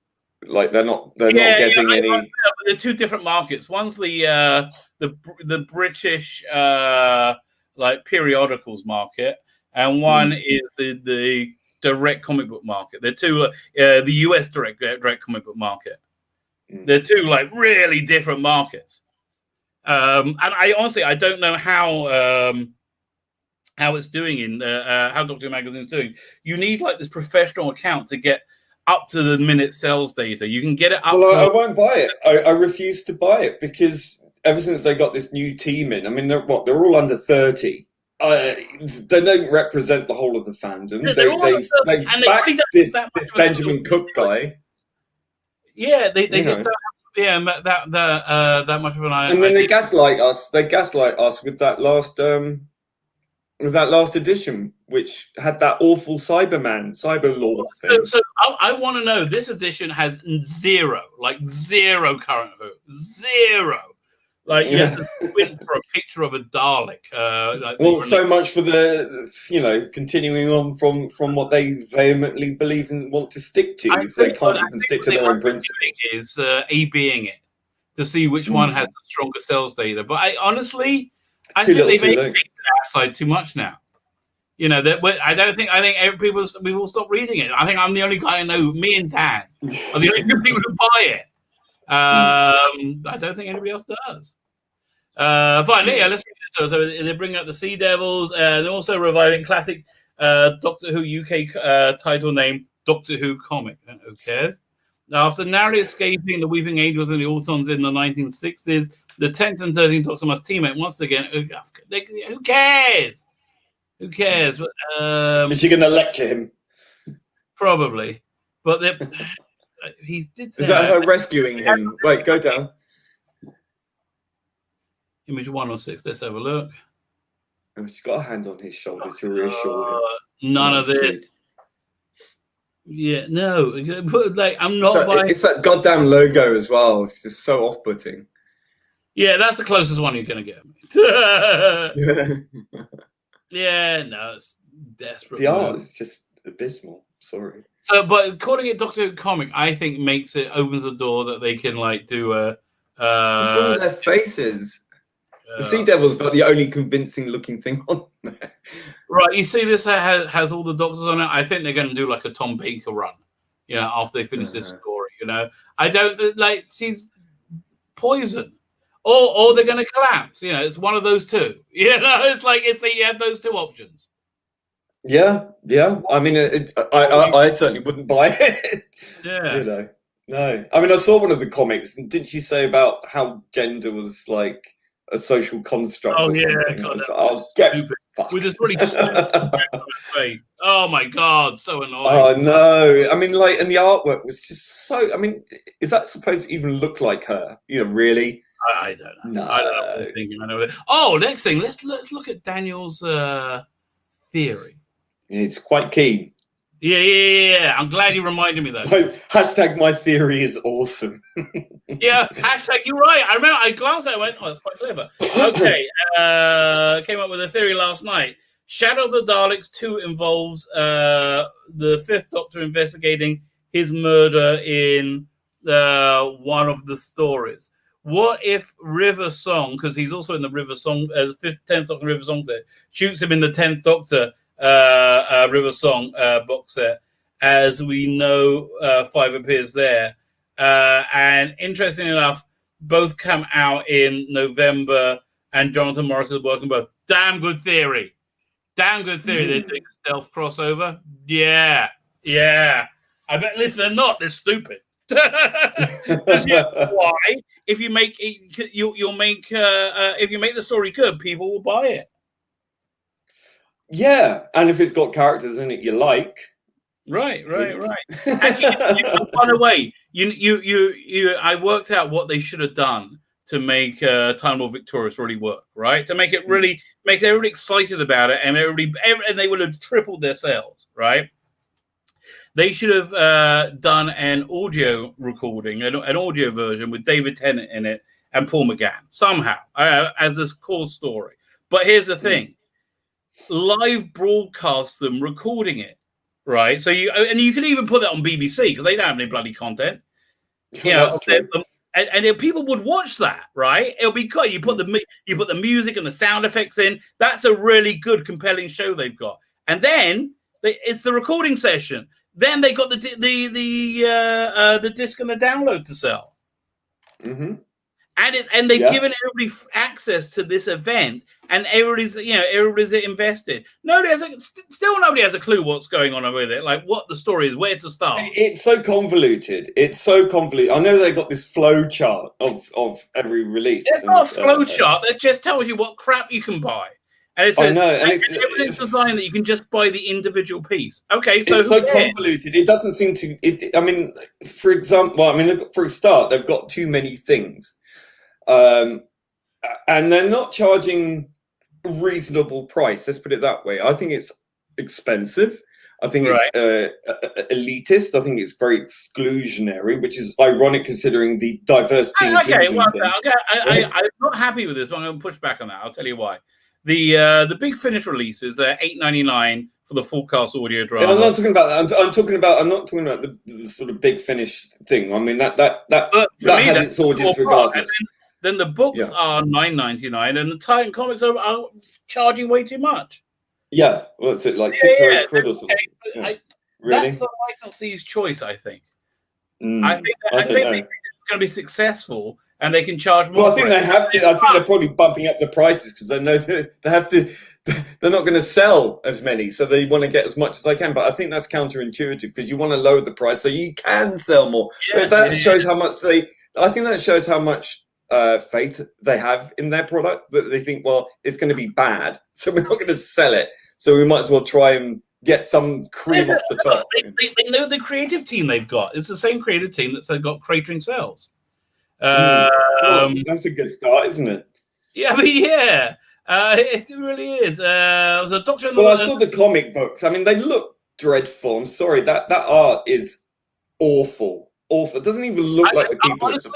Like they're not getting any. But they're two different markets. One's the British like periodicals market, and one is the direct comic book market. They're two the US direct comic book market. They're two like really different markets. And I honestly don't know how it's doing in how Doctor Who magazine is doing. You need like this professional account to get up to the minute sales data. You can get it up. Well, I won't buy it. I refuse to buy it because ever since they got this new team in, I mean, they're all under 30. They don't represent the whole of the fandom. They backed this Benjamin Cook guy. Yeah, they just don't have that much of an eye. And then they gaslight us. They gaslight us with that last edition, which had that awful Cyberlord thing. So I want to know, this edition has zero current Who. Zero. Like, you have to win for a picture of a Dalek. So much for the, continuing on from what they vehemently believe and want to stick to. If they can't even stick to their own principles. Is A-Bing it to see which one has the stronger sales data. But I think they've made that side too much now. I think we've all stopped reading it. I think I'm the only guy I know. Me and Dan are the only two people who buy it. I don't think anybody else does. Finally, let's read this. So they're bringing up the Sea Devils. They're also reviving classic Doctor Who UK title name Doctor Who comic. Who cares? Now, after narrowly escaping the Weeping Angels and the Autons in the 1960s, the 10th and 13th Doctor must team up once again. Who cares? Who cares? But, is she going to lecture him? Probably. But he did. Is that her rescuing him? Wait, go down. Image 106. Let's have a look. Oh, she's got a hand on his shoulder to reassure him. None of this. Yeah, no. Like, I'm not buying. It's that goddamn logo as well. It's just so off-putting. Yeah, that's the closest one you're going to get. Yeah, no, it's desperate. The art is just abysmal. Sorry. So, but calling it Doctor Who comic, I think opens the door that they can like do a. What's wrong with their faces? The Sea Devil's about the only convincing-looking thing on there. Right, you see, this has all the Doctors on it. I think they're going to do like a Tom Baker run, after they finish this story. I don't like she's poison. Or they're going to collapse. It's one of those two. It's like you have those two options. Yeah. I mean, I certainly wouldn't buy it. Yeah. No. I mean, I saw one of the comics, and didn't she say about how gender was like a social construct? Oh yeah. God, get stupid. With this really face. Oh my God, so annoying. Oh no. I mean, like, and the artwork was just so. I mean, is that supposed to even look like her? Really? I don't know. No. I don't know what you're thinking. I know. Oh, next thing, let's look at Daniel's theory. It's quite keen. Yeah. I'm glad you reminded me though. Hashtag my theory is awesome. Yeah. Hashtag you're right. I remember. I glanced at it and went, "Oh, that's quite clever." Okay. Came up with a theory last night. Shadow of the Daleks 2 involves the Fifth Doctor investigating his murder in one of the stories. What if River Song, because he's also in the River Song, 10th Doctor River Song set, shoots him in the 10th Doctor River Song box set? As we know, 5 appears there. And interestingly enough, both come out in November, and Jonathan Morris is working both. Damn good theory. Damn good theory. They're doing a stealth crossover. Yeah. I bet. Listen, they're not. They're stupid. Why? If you make it, you'll make. If you make the story good, people will buy it. Yeah, and if it's got characters in it you like. Right. Actually, by the way, I worked out what they should have done to make Time Lord Victorious really work, right? To make it really, make everybody excited about it, and and they would have tripled their sales, right? They should have done an audio recording, an audio version with David Tennant in it and Paul McGann somehow as this core story. But here's the thing: live broadcast them recording it. Right, so you can even put that on BBC because they don't have any bloody content. And people would watch that, right? It'll be cool. You put the music and the sound effects in. That's a really good, compelling show they've got. And then it's the recording session. Then they got the disc and the download to sell. Mm-hmm. And they've given everybody access to this event, and everybody's invested. Nobody has a clue what's going on with it, like what the story is, where to start. It's so convoluted. I know they got this flow chart of every release. It's not a flow chart that just tells you what crap you can buy. And it's everything's designed that you can just buy the individual piece. Okay, so it's so convoluted. It doesn't seem to. For example, for a start, they've got too many things. And they're not charging a reasonable price. Let's put it that way. I think it's expensive. I think it's elitist. I think it's very exclusionary, which is ironic considering the diversity. I'm not happy with this, but I'm going to push back on that. I'll tell you why. The big finish releases, they're $8.99 for the full cast audio drama. And I'm not talking about that. I'm not talking about the sort of big finish thing. I mean that has its audience regardless. Then the books are $9.99, and the Titan comics are charging way too much. Yeah, well, it's like 6 or 8 quid or something. Really? Really? That's the licensee's choice, I think. I think it's going to be successful, and they can charge more. Well, I think they have to. I think they're probably bumping up the prices because they know they have to. They're not going to sell as many, so they want to get as much as they can. But I think that's counterintuitive because you want to lower the price so you can sell more. That shows how much I think that shows how much faith they have in their product, that they think, well, it's going to be bad, so we're not going to sell it, so we might as well try and get some cream off the top. They know the creative team they've got. It's the same creative team that's got Cratering Cells. That's a good start, isn't it? Yeah, it really is. Was a Doctor. Well, I saw the comic books. I mean, they look dreadful. I'm sorry, that art is awful. It doesn't even look like the people. Honestly,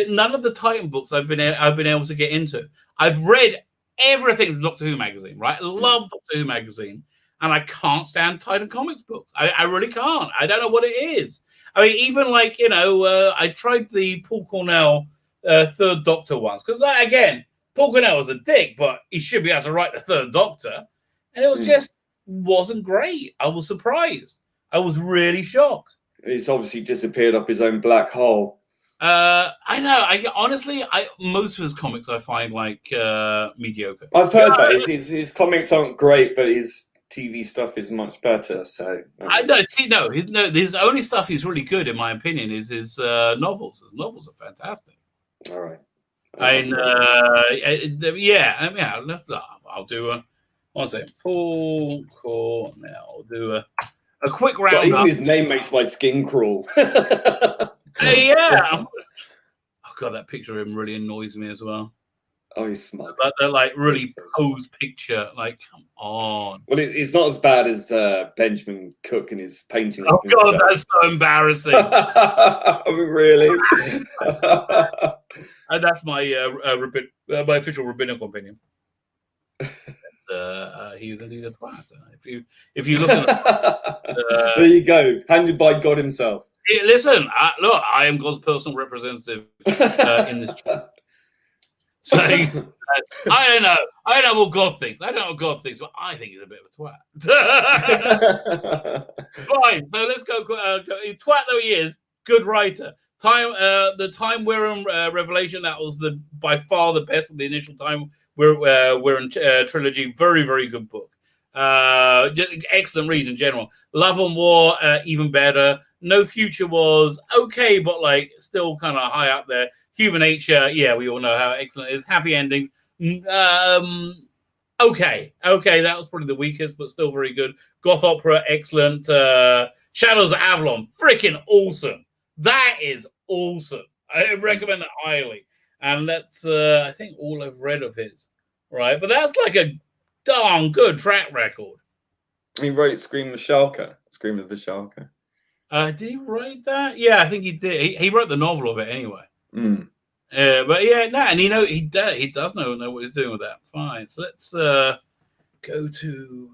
none of the Titan books I've been able to get into. I've read everything from Doctor Who magazine, right? I love Doctor Who magazine, and I can't stand Titan Comics books. I really can't. I don't know what it is. I mean, even I tried the Paul Cornell Third Doctor ones because, again, Paul Cornell was a dick, but he should be able to write the Third Doctor, and it was just wasn't great. I was surprised. I was really shocked. He's obviously disappeared up his own black hole. I know. Honestly, most of his comics I find mediocre. I've heard that his comics aren't great, but his TV stuff is much better. So I don't no. His only stuff he's really good, in my opinion, is his novels. His novels are fantastic. All right. I'll do a. One second. Paul Cornell. I'll do a quick round. Even his name makes my skin crawl. Yeah. Oh god, that picture of him really annoys me as well. Oh, he's smug. But they're really posed picture. Like, come on. Well, it's not as bad as Benjamin Cook and his painting. Oh god, that's so embarrassing. Really? And that's my official rabbinical opinion. He's a twat. If you look at there you go, handed by God himself. Listen, look, I am God's personal representative in this chat. So I don't know what God thinks. I don't know what God thinks, but I think he's a bit of a twat. Fine. So let's go. Twat though he is, good writer. The Time We're Revelation, that was by far the best of the initial Time We're in trilogy. Very, very good book. Excellent read in general. Love and War, even better. No Future was okay, but like still kind of high up there. Human Nature, yeah, we all know how excellent it is. Happy Endings. Okay, that was probably the weakest, but still very good. Goth Opera, excellent. Shadows of Avalon, freaking awesome. That is awesome. I recommend that highly. And that's, I think, all I've read of his, right? But that's like a darn good track record. He wrote Scream of Shalka. Scream of the Shalka. Did he write that? Yeah, I think he did. He wrote the novel of it anyway. Mm. But yeah, no, and he does know what he's doing with that. Fine. So let's go to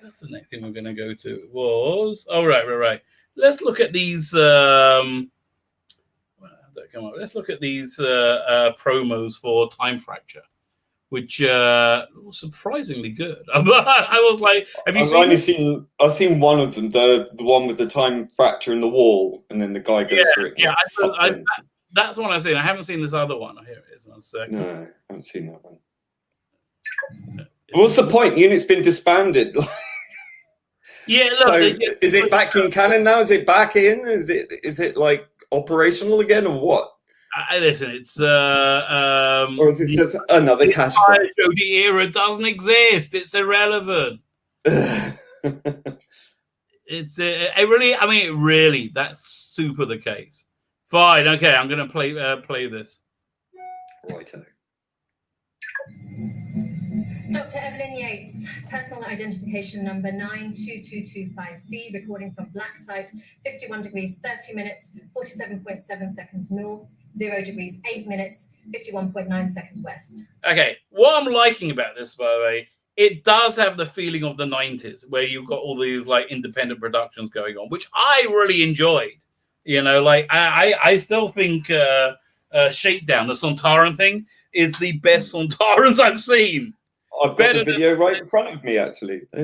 that's the next thing we're going to go to. Was right. Let's look at these. Let's look at these promos for Time Fracture, which was surprisingly good. I was like, "Have you seen?" I've seen one of them, the one with the time fracture in the wall, and then the guy goes through it. Yeah, that's one I've seen. I haven't seen this other one. Here it is. 1 second. No, I haven't seen that one. What's the point? Unit's been disbanded. Yeah. Look, so is it back in canon now? Is it back in? Is it like operational again, or what? Listen, it's or is this just another cash grab? The era doesn't exist. It's irrelevant. Really, that's super the case. Fine, okay, I'm gonna play this. Righto. Dr. Evelyn Yates, personal identification number 92225C, recording from Black Site, 51 degrees 30 minutes, 47.7 seconds north, 0 degrees 8 minutes, 51.9 seconds west. Okay, what I'm liking about this, by the way, it does have the feeling of the 90s, where you've got all these like independent productions going on, which I really enjoyed. You know, like I still think Shakedown, the Sontaran thing, is the best Sontarans I've seen. I've got the video right in front of me, actually. Oh,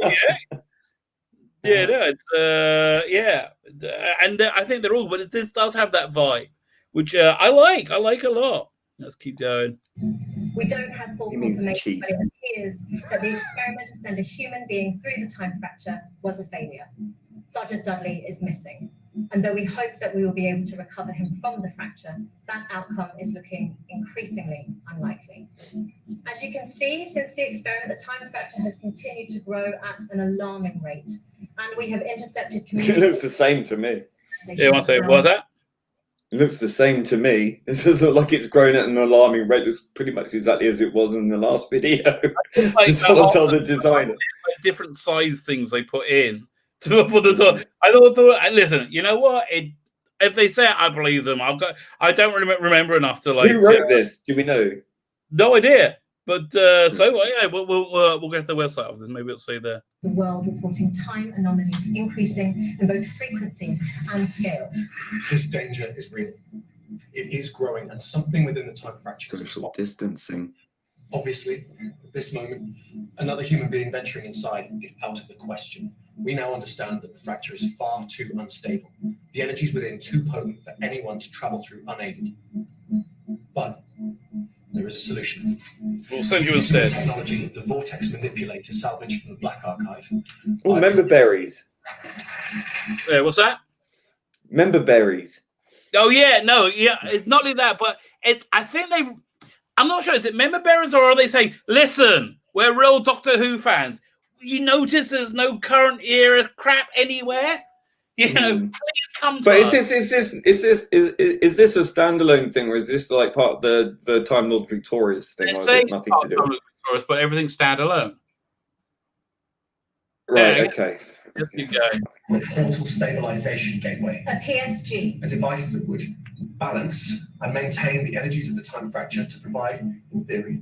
yeah. Yeah, no, it's and I think they're all, but this does have that vibe, which I like a lot. Let's keep going. We don't have full confirmation, but it appears that the experiment to send a human being through the time fracture was a failure. Sergeant Dudley is missing, and though we hope that we will be able to recover him from the fracture, that outcome is looking increasingly unlikely. As you can see, since the experiment, the time fracture has continued to grow at an alarming rate, and we have intercepted communication. It looks the same to me. Yeah, want to say what that? It looks the same to me. It doesn't look like it's grown at an alarming rate. It's pretty much exactly as it was in the last video. Like, just tell the designer. Different size things they put in to put the door. I thought, listen, you know what? If they say it, I believe them. I don't remember enough to like. Who wrote this? Do we know? No idea. But yeah, we'll get the website of this. Maybe it'll say there. The world reporting time anomalies increasing in both frequency and scale. This danger is real. It is growing, and something within the time fracture is Social distancing. Obviously, at this moment, another human being venturing inside is out of the question. We now understand that the fracture is far too unstable. The energies within too potent for anyone to travel through unaided. But there is a solution. We'll send you instead. Technology, the vortex manipulator salvaged from the Black Archive. Oh, member berries. What's that? Member berries. Oh yeah, no, yeah. It's not only that, but I think I'm not sure. Is it member bearers, or are they saying, "Listen, we're real Doctor Who fans. You notice there's no current era crap anywhere. You know, please come to us." But is this a standalone thing, or is this like part of the Time Lord Victorious thing? It's or is it nothing to do? Victorious, but everything's standalone. Right. Okay. Just keep going. A portal stabilization gateway. A PSG. A device that would balance and maintain the energies of the time fracture to provide, in theory,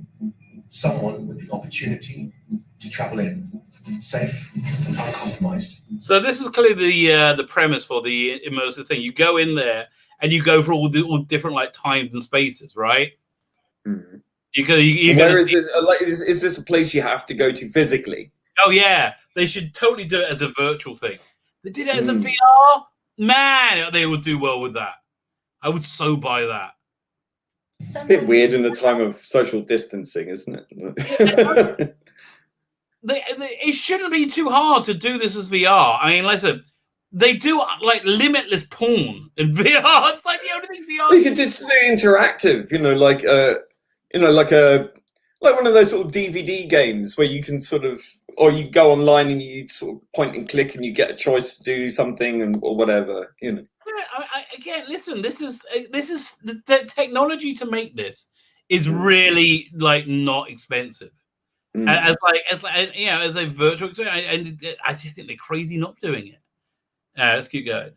someone with the opportunity to travel in, safe and uncompromised. So this is clearly the premise for the immersive thing. You go in there and you go for all different like times and spaces, right? Mm-hmm. Is this a place you have to go to physically? Oh yeah, they should totally do it as a virtual thing. They did it as a VR. Man, they would do well with that. I would so buy that. It's a bit weird in the time of social distancing, isn't it? It shouldn't be too hard to do this as VR. I mean, listen, they do like limitless porn in VR. It's like the only thing VR. You could just do interactive, like one of those sort of DVD games where you can sort of, or you go online and you sort of point and click and you get a choice to do something or whatever, Yeah, again, listen, this is the technology to make this is really like not expensive. As a virtual experience, and I just think they're crazy not doing it. Let's keep going.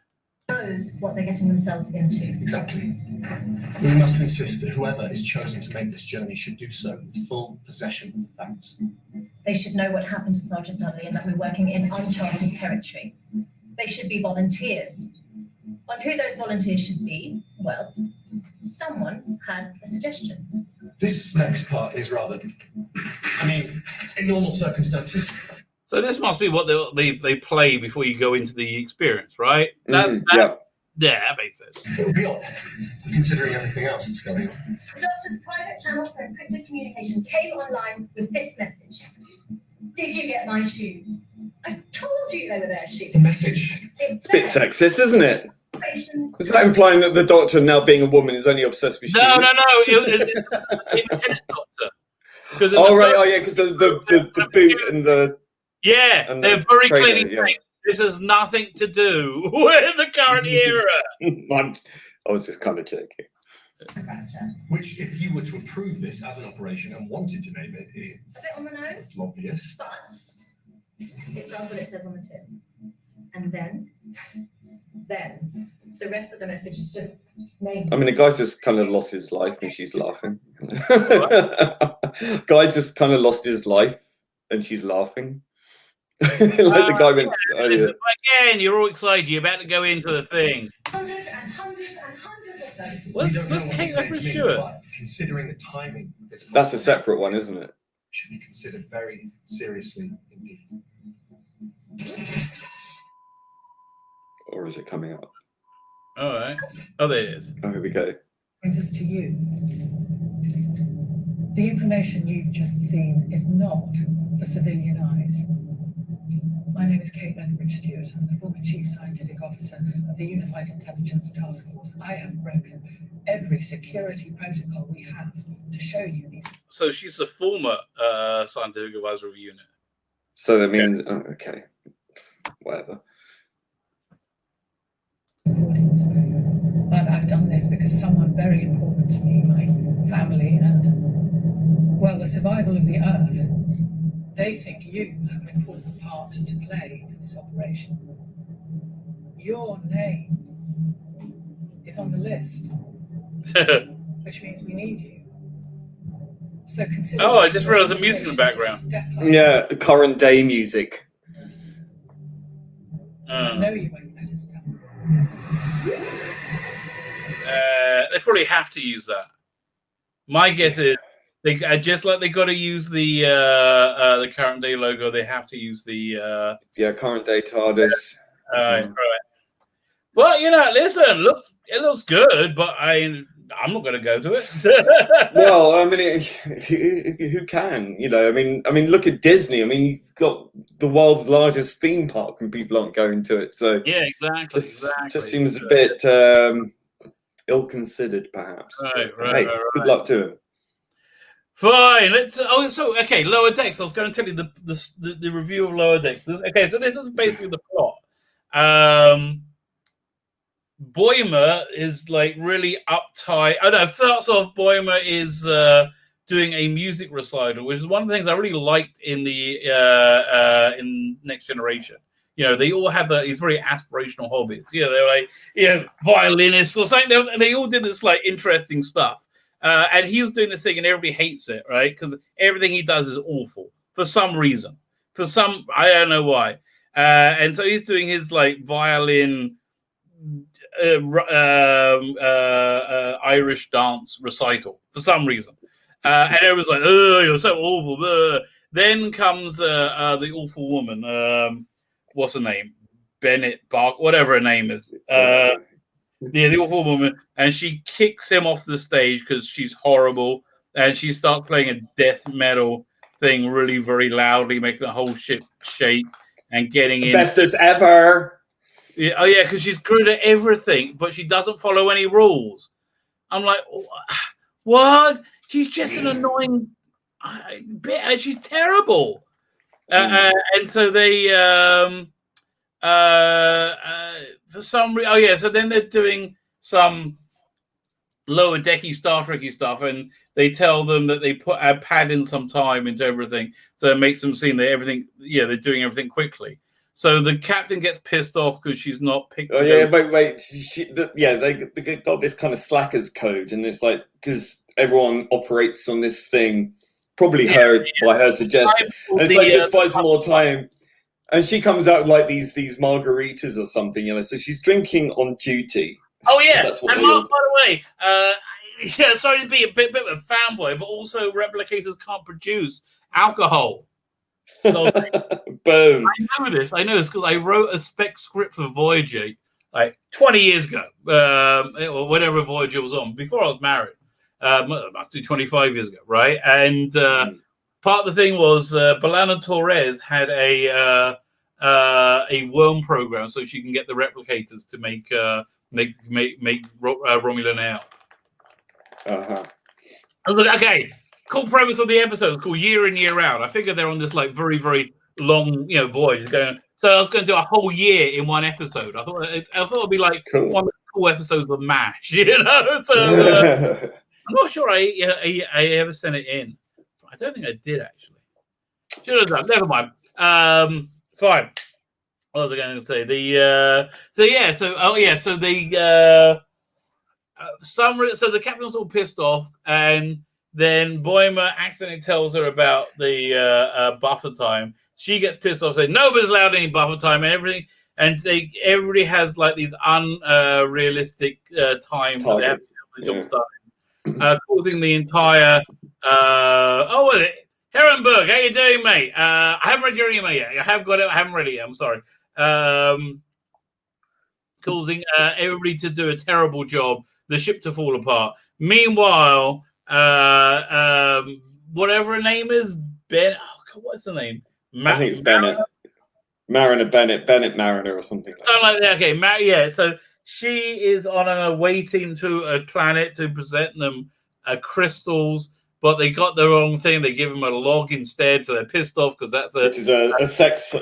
Knows what they're getting themselves into. Exactly. We must insist that whoever is chosen to make this journey should do so with full possession of the facts. They should know what happened to Sergeant Dudley and that we're working in uncharted territory. They should be volunteers. On who those volunteers should be, well, someone had a suggestion. This next part is rather, in normal circumstances. So this must be what they play before you go into the experience, right? Yeah, that makes sense. It would be odd, considering everything else that's going on. The Doctor's private channel for encrypted communication came online with this message. Did you get my shoes? I told you they were their shoes. The message. It's a bit sexist, isn't it? Is that implying that the Doctor, now being a woman, is only obsessed with shoes? No. It's Doctor. Oh, right. Oh, yeah, because the boot and the... Yeah, and they're very clearly saying this has nothing to do with the current era. I was just kind of joking. Which, if you were to approve this as an operation and wanted to name it, it's a bit on the nose. It's obvious. But it does what it says on the tin. And then the rest of the message is just names. I mean, the guy's just kind of lost his life and she's laughing. Guy's just kind of lost his life and she's laughing. The guy went earlier. Again, you're all excited. You're about to go into the thing. Hundreds and hundreds and hundreds of them. What's Kate Lefford Stewart? Considering the timing of this, that's a separate one, isn't it? Should be considered very seriously indeed. Or is it coming up? All right. Oh, there it is. Oh, here we go. Brings us to you. The information you've just seen is not for civilian eyes. My name is Kate Lethbridge Stewart. I'm the former Chief Scientific Officer of the Unified Intelligence Task Force. I have broken every security protocol we have to show you these. So she's the former Scientific Advisor of the unit. So that means, okay, whatever. Recordings. But I've done this because someone very important to me, my family, and, well, the survival of the Earth. They think you have an important part to play in this operation. Your name is on the list, which means we need you. So consider. Oh, I just realized the music in the background. Yeah, the current day music. I know you won't let us down. They probably have to use that. My guess is they just like they got to use the current day logo. They have to use the current day TARDIS. Right. Well, listen, it looks good, but I'm not going to go to it. Well, I mean, who can? I mean, look at Disney. I mean, you've got the world's largest theme park, and people aren't going to it. So yeah, exactly. Just seems a bit ill-considered, perhaps. Right. Good luck to him. Fine. Okay. Lower Decks. I was going to tell you the review of Lower Decks. Okay, so this is basically the plot. Boimler is like really uptight. I don't know. First off, Boimler is doing a music recital, which is one of the things I really liked in the in Next Generation. They all had these very aspirational hobbies. They were like violinists or something. They all did this like interesting stuff. And he was doing this thing, and everybody hates it, right? Because everything he does is awful for some reason. I don't know why. And so he's doing his like violin. Irish dance recital for some reason, and everyone's like, "Oh, you're so awful." Then comes the awful woman. What's her name? Bennett Bark, whatever her name is. the awful woman, and she kicks him off the stage because she's horrible, and she starts playing a death metal thing really very loudly, making the whole shit shake and getting in. Bestest ever. Yeah, oh yeah, because she's good at everything, but she doesn't follow any rules. I'm like, what? She's just an annoying bit. She's terrible. And so they, for some reason, oh yeah, so then they're doing some lower decky Star Trekky stuff, and they tell them that they pad in some time into everything, so it makes them seem that everything, they're doing everything quickly. So the captain gets pissed off because she's not picked. Oh yeah, wait. They got this kind of slackers code, and it's like because everyone operates on this thing, probably by her suggestion. And it's like just buys more time, and she comes out with like these margaritas or something, So she's drinking on duty. Oh yeah, That's what and Mark, by the way, sorry to be a bit of a fanboy, but also replicators can't produce alcohol. So, boom. I know this because I wrote a spec script for Voyager like 20 years ago, or whenever Voyager was on, before I was married. Must be 25 years ago, right? And part of the thing was B'Elanna Torres had a worm program so she can get the replicators to make Romulan ale. I was like, okay. Cool premise of the episode. It's called Year In, Year Out. I figured they're on this like very, very long, voyage going. So I was going to do a whole year in one episode. I thought it'd be like one of the cool episodes of MASH, So I'm not sure I ever sent it in. I don't think I did actually. Should have done. Never mind. Fine. What was I going to say? So the captain's all pissed off and. Then Boimler accidentally tells her about the buffer time. She gets pissed off, saying nobody's allowed any buffer time and everything. And everybody has like these unrealistic times that they have to get the job started, causing the entire. Herrenberg, how you doing, mate? I haven't read your email yet. I have got it. I haven't read it yet. I'm sorry. Causing everybody to do a terrible job. The ship to fall apart. Meanwhile. Whatever her name is, what's her name? I think it's Bennett. Bennett Mariner or something like that. Okay, so she is on an awaiting to a planet to present them crystals, but they got the wrong thing. They give them a log instead, so they're pissed off because that's which is a sex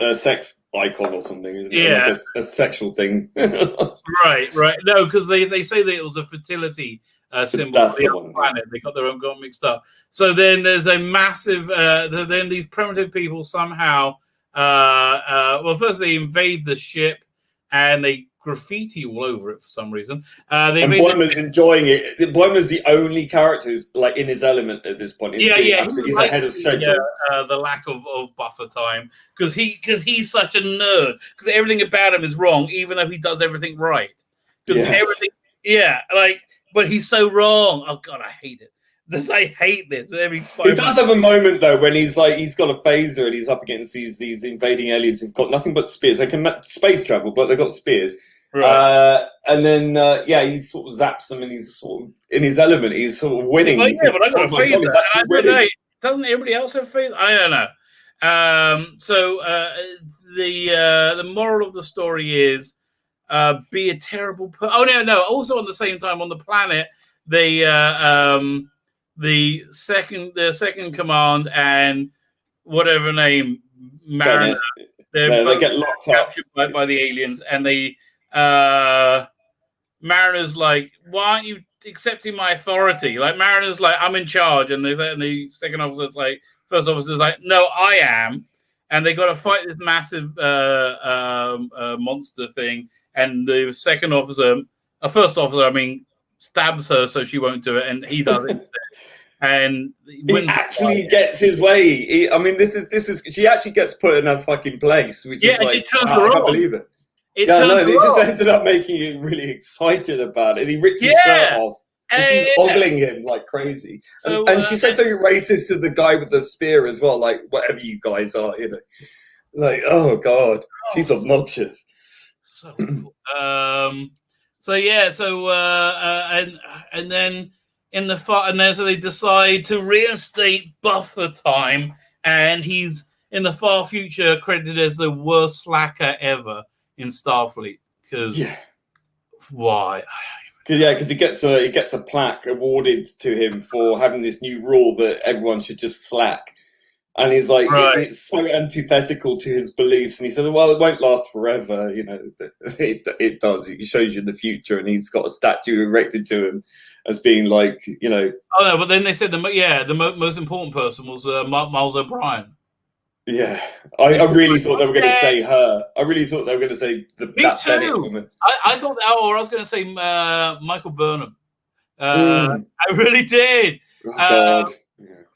icon or something, isn't it? Yeah, like a sexual thing. right. No, because they say that it was a fertility. Symbol of the other planet. They got their own got mixed up. So then there's a massive. Then these primitive people somehow. First they invade the ship and they graffiti all over it for some reason. And Boimler's enjoying it. Boimler's the only character who's like in his element at this point. He's ahead of schedule. The lack of buffer time because he's such a nerd because everything about him is wrong, even though he does everything right. Because everything, but he's so wrong. Oh God, I hate it. I hate this. He does have a moment though when he's got a phaser and he's up against these invading aliens who've got nothing but spears. They can space travel, but they've got spears. Right. And then he sort of zaps them, and he's sort of in his element. He's sort of winning. But I got a phaser. Doesn't everybody else have phaser? I don't know. The moral of the story is. Be a terrible person. Oh no! Also, on the same time, on the planet, the second command and whatever name Mariner, they get locked up by the aliens, and Mariner's like, "Why aren't you accepting my authority?" Like Mariner's like, "I'm in charge," and the second officer's like, first officer's like, "No, I am," and they got to fight this massive monster thing. And the second officer, first officer, stabs her so she won't do it, and he does it. And he actually gets his way. This is. She actually gets put in her fucking place, which is like, I can't believe it. They just ended up making you really excited about it. He rips his shirt off, and she's ogling him like crazy. And she says something racist to the guy with the spear as well, like whatever you guys are, Like, oh God, she's obnoxious. So So yeah, so and then in the so they decide to reinstate buffer time, and he's in the far future credited as the worst slacker ever in Starfleet. Because why? Because he gets a plaque awarded to him for having this new rule that everyone should just slack. And he's like, it's so antithetical to his beliefs. And he said, well, it won't last forever. You know, it does. It shows you the future. And he's got a statue erected to him as being like, you know. Oh, no, but then they said the most important person was Miles O'Brien. Yeah. I really thought they were going to say her. I really thought they were going to say that Bennett woman. I thought that, or I was going to say Michael Burnham. I really did. Oh, God.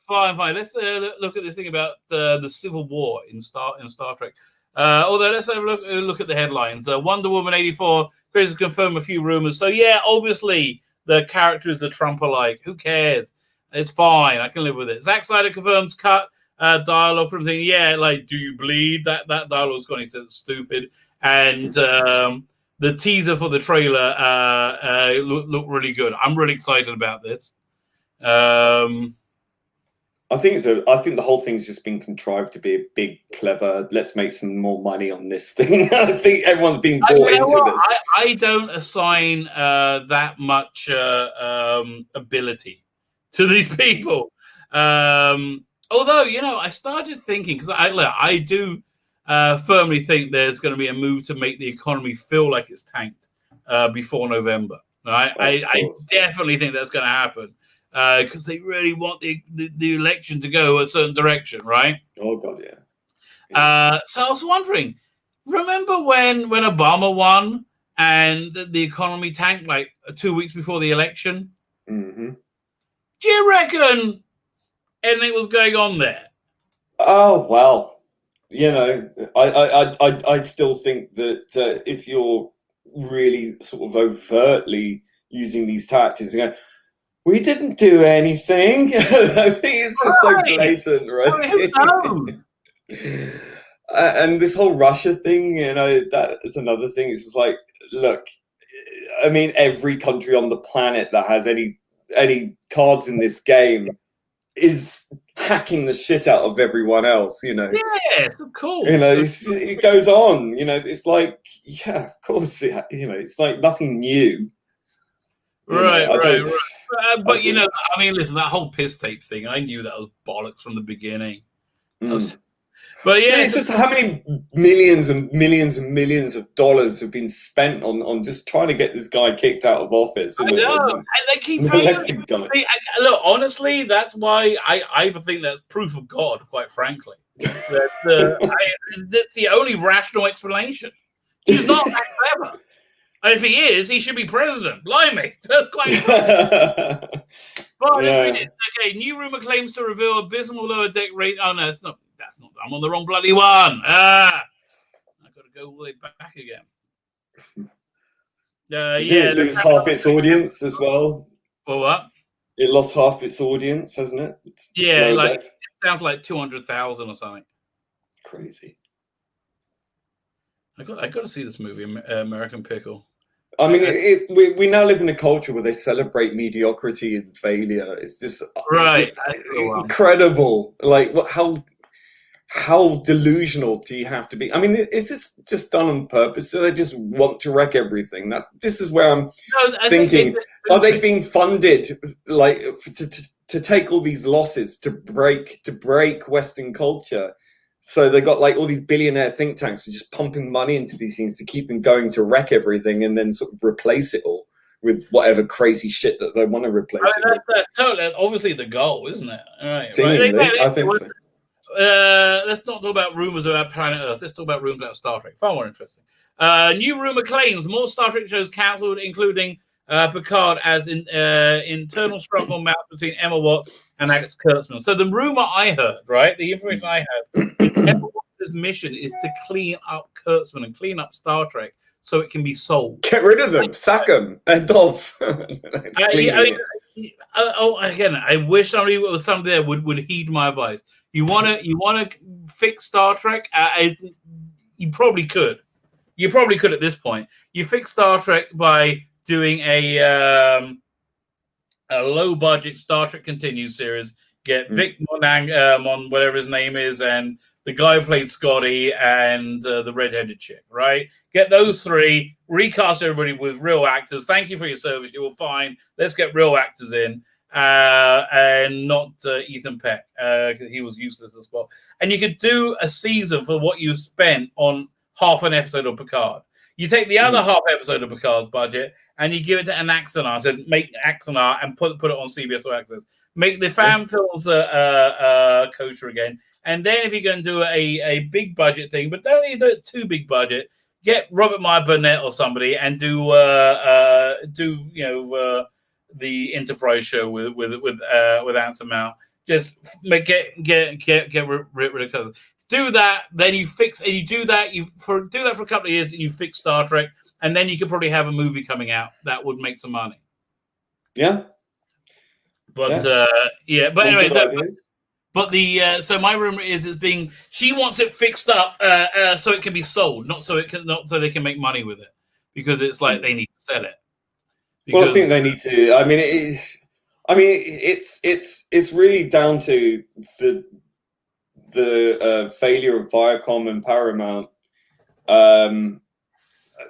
Fine. Let's look at this thing about the Civil War in Star Trek. Although let's have a look at the headlines. Wonder Woman 84 creators confirm a few rumors. So yeah, obviously the characters are Trump-alike. Who cares? It's fine. I can live with it. Zack Snyder confirms cut dialogue from saying, yeah, like, do you believe that dialogue's gone? He said it's stupid. And the teaser for the trailer looked really good. I'm really excited about this. I think the whole thing's just been contrived to be a big, clever, let's make some more money on this thing. I think everyone's been bought into this. I don't assign that much ability to these people. Although, you know, I started thinking, because I do firmly think there's going to be a move to make the economy feel like it's tanked before November. Right? I definitely think that's going to happen. Because they really want the election to go a certain direction, right? Oh God, yeah. So I was wondering, remember when Obama won and the economy tanked like 2 weeks before the election? Mm-hmm. Do you reckon anything was going on there? Oh well, you know, I still think that if you're really sort of overtly using these tactics, you know, we didn't do anything. I think it's just so blatant, right? And this whole Russia thing, you know, that is another thing. It's just like, look, I mean, every country on the planet that has any cards in this game is hacking the shit out of everyone else, you know. Yes, of course. You know, it goes on. You know, it's like, yeah, of course. You know, it's like nothing new. Right. But you know, I mean, listen, that whole piss tape thing, I knew that was bollocks from the beginning. But yeah, it's just how many millions and millions and millions of dollars have been spent on just trying to get this guy kicked out of office. I know, and they keep failing. Look, honestly, that's why I think that's proof of God, quite frankly. That's the only rational explanation. He's not that clever. And if he is, he should be president. Blimey, that's quite cool. But okay, new rumor claims to reveal abysmal lower deck rate. Oh no, that's not. I'm on the wrong bloody one. I've got to go all the way back again. It lose half its audience as well. For what? It lost half its audience, hasn't it? Yeah, like it sounds like 200,000 or something. Crazy. I got to see this movie, American Pickle. I mean, we now live in a culture where they celebrate mediocrity and failure. It's just incredible. Like, how delusional do you have to be? I mean, is this just done on purpose? So they just want to wreck everything? This is where I'm thinking: are they being funded like to take all these losses to break Western culture? So they got like all these billionaire think tanks are just pumping money into these things to keep them going to wreck everything and then sort of replace it all with whatever crazy shit that they want to replace it with. That's totally obviously the goal, isn't it? All right, seemingly, I think so. Let's not talk about rumors about planet Earth. Let's talk about rumors about Star Trek. Far more interesting. New rumor claims more Star Trek shows cancelled, including Picard, as internal struggle mounts between Emma Watts and Alex Kurtzman. So the rumor I heard, right, the information I had, Emma Watts' mission is to clean up Kurtzman and clean up Star Trek so it can be sold. Get rid of them, sack them, end off. Again, I wish somebody there would heed my advice. You want to fix Star Trek? You probably could. You probably could at this point. You fix Star Trek by doing a low budget Star Trek Continues series. Get Vic Mon whatever his name is, and the guy who played Scotty, and the redheaded chick, right? Get those three, recast everybody with real actors. Thank you for your service. You will find. Let's get real actors in, and not Ethan Peck, because he was useless as well. And you could do a season for what you spent on half an episode of Picard. You take the other half episode of Picard's budget and you give it to an Axanar. So make Axanar and put it on CBS All Access. Make the fan films kosher again. And then if you're going to do a big budget thing, but don't need to do it too big budget, get Robert Meyer Burnett or somebody and do the Enterprise show with Anson Mount. Just get rid of Cousins. Do that, then you fix, and you do that. Do that for a couple of years, and you fix Star Trek, and then you could probably have a movie coming out that would make some money. Yeah, but But anyway, so my rumor is she wants it fixed up so it can be sold, not so they can make money with it, because it's like they need to sell it. Well, I think they need to. I mean, it's really down to the failure of Viacom and Paramount,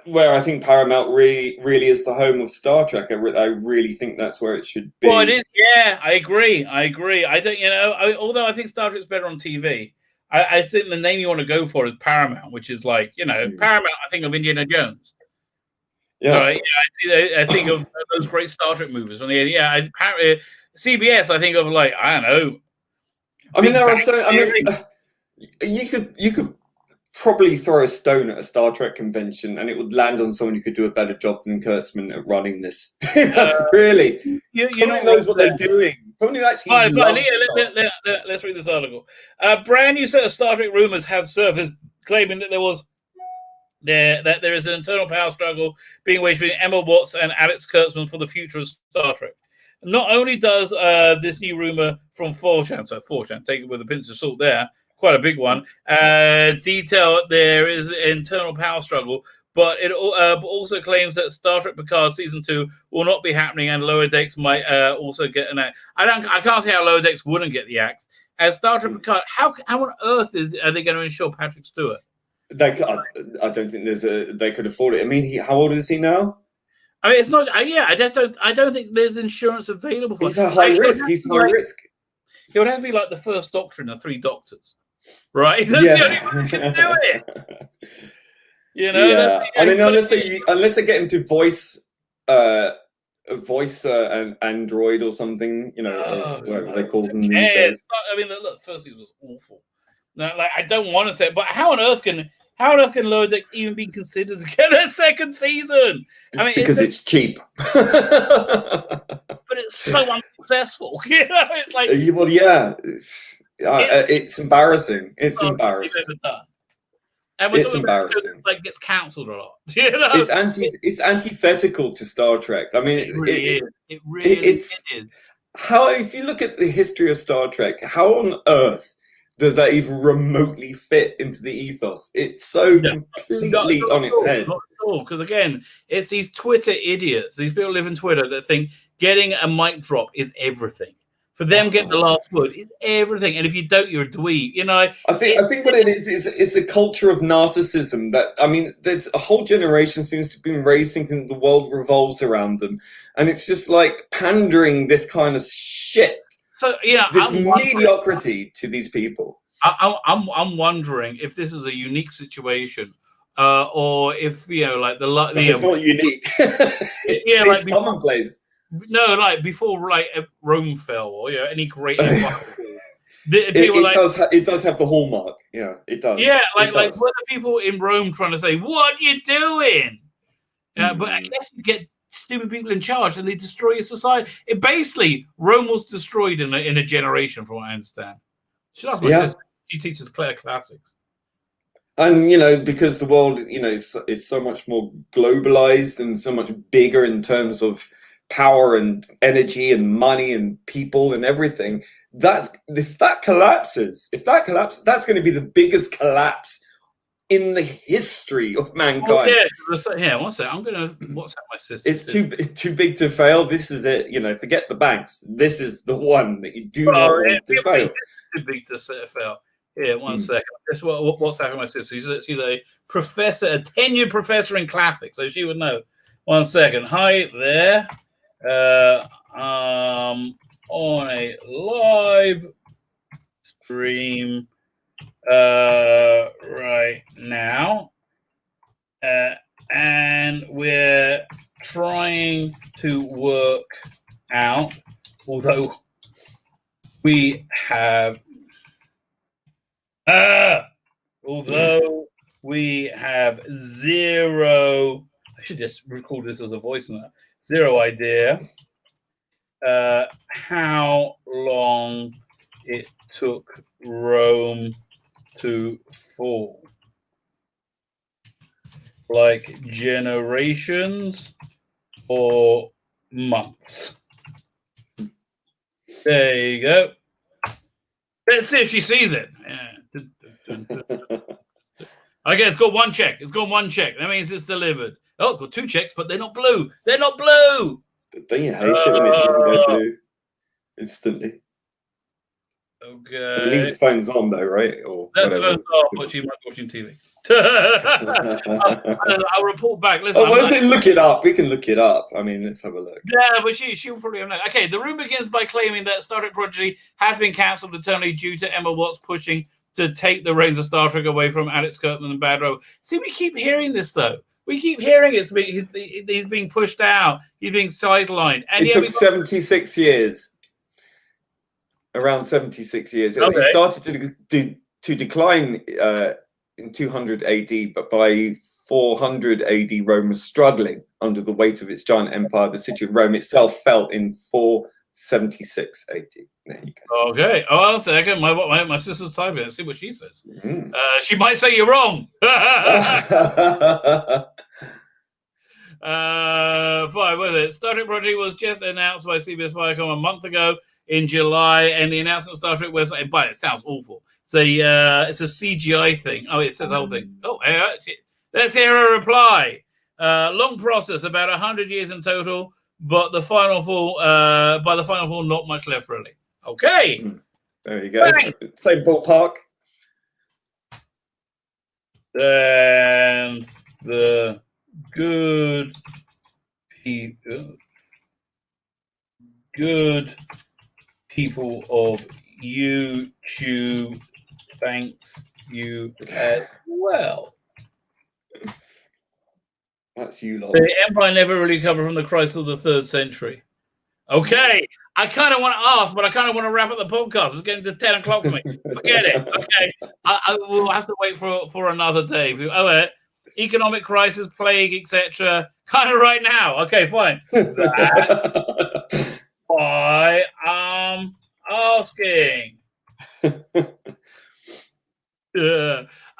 where I think Paramount really is the home of Star Trek. I really think that's where it should be. Well, it is. Yeah, I agree. I don't. Although I think Star Trek's better on TV, I think the name you want to go for is Paramount, which is like Paramount. I think of Indiana Jones. Yeah. Right. I think of those great Star Trek movies. CBS. I think of like I don't know. I mean, you could probably throw a stone at a Star Trek convention and it would land on someone who could do a better job than Kurtzman at running this. Really, someone knows what they're doing. Someone who actually let's read this article. A brand new set of Star Trek rumors have surfaced, claiming that there is an internal power struggle being waged between Emma Watts and Alex Kurtzman for the future of Star Trek. Not only does this new rumor from 4chan, so 4chan, take it with a pinch of salt there, quite a big one, detail there is an internal power struggle, but it also claims that Star Trek Picard Season 2 will not be happening and Lower Decks might also get an axe. I can't see how Lower Decks wouldn't get the axe. As Star Trek Picard, how on earth are they going to ensure Patrick Stewart? I don't think they could afford it. I mean, how old is he now? I mean, it's not. I don't think there's insurance available for. He's a high risk. He's high risk. It would have to be like the first Doctor in the Three Doctors, right? That's the only one who can do it. Yeah. I mean, unless they get him to voice an android or something, whatever they call them these days. I mean, look, first he was awful. Now, like, I don't want to say it, but how on earth can Lower Decks even be considered to get a second season? I mean, because it's cheap, but it's so unsuccessful. It's like, well, yeah, it's embarrassing. It's embarrassing. And it's embarrassing. Like, gets cancelled a lot. It's antithetical to Star Trek. I mean, it really is. How, if you look at the history of Star Trek, how on earth does that even remotely fit into the ethos? It's so completely on its head. Not at all, because again, it's these Twitter idiots. These people live in Twitter that think getting a mic drop is everything. For them, getting the last word is everything. And if you don't, you're a dweeb. I think what it is a culture of narcissism. That, I mean, there's a whole generation seems to have been raised thinking the world revolves around them, and it's just like pandering this kind of shit. So there's mediocrity to these people. I'm wondering if this is a unique situation, or if it's not unique. It's commonplace. No, like before, like Rome fell, or any great empire. It does have the hallmark. Yeah, it does. Yeah, like were the people in Rome trying to say, "What are you doing?" But I guess you get stupid people in charge and they destroy your society. Basically, Rome was destroyed in a generation, from what I understand. She teaches Claire classics. And, because the world, is so much more globalized and so much bigger in terms of power and energy and money and people and everything. If that collapses, that's going to be the biggest collapse in the history of mankind. Oh, yeah, one sec. I'm gonna WhatsApp my sister. It's too big to fail. This is it. You know, forget the banks. This is the one that you do not want to fail. Too big to fail. Yeah, one second. Just WhatsApp my sister. She's a professor, a tenured professor in classics, so she would know. 1 second. Hi there. On a live stream right now, and we're trying to work out, although we have zero, I should just record this as a voice note, zero idea how long it took Rome to fall. Like generations or months. There you go. Let's see if she sees it. Yeah. Okay, it's got one check. It's got one check. That means it's delivered. Oh, it's got two checks, but they're not blue. They're not blue. Don't you hate it when it doesn't go blue instantly? Okay. I mean, these phone's on though, right? Or that's the phone's on. Watching TV. I'll report back. Listen, we can look it up. We can look it up. I mean, let's have a look. Yeah, but she'll probably have no. Okay, the room begins by claiming that Star Trek Prodigy has been cancelled eternally due to Emma Watts pushing to take the reins of Star Trek away from Alex Kurtzman and Bad Robot. See, we keep hearing this though. We keep hearing he's being pushed out. He's being sidelined. And it took 76 years. Around 76 years. Okay. It started to decline in 200 AD, but by 400 AD, Rome was struggling under the weight of its giant empire. The city of Rome itself fell in 476 AD. There you go. Okay. Oh, a second. My sister's typing. Let's see what she says. She might say you're wrong. Fine, was it? Star Trek Project was just announced by CBS Viacom a month ago in July, and the announcement Star Trek website. But it sounds awful. It's a CGI thing. Oh, it says the whole thing. Oh, let's hear a reply. Long process, about 100 years in total, but the final fall. By the final fall, not much left really. Okay. There you go. Bang. Same ballpark. And the good people of YouTube, thanks you as well. That's you lot. The Empire never really recovered from the crisis of the 3rd century. Okay, I kind of want to ask, but I kind of want to wrap up the podcast. It's getting to 10 o'clock for me. Forget it. Okay, I will have to wait for another day. Oh, economic crisis, plague, etc. Kind of right now. Okay, fine. I am asking.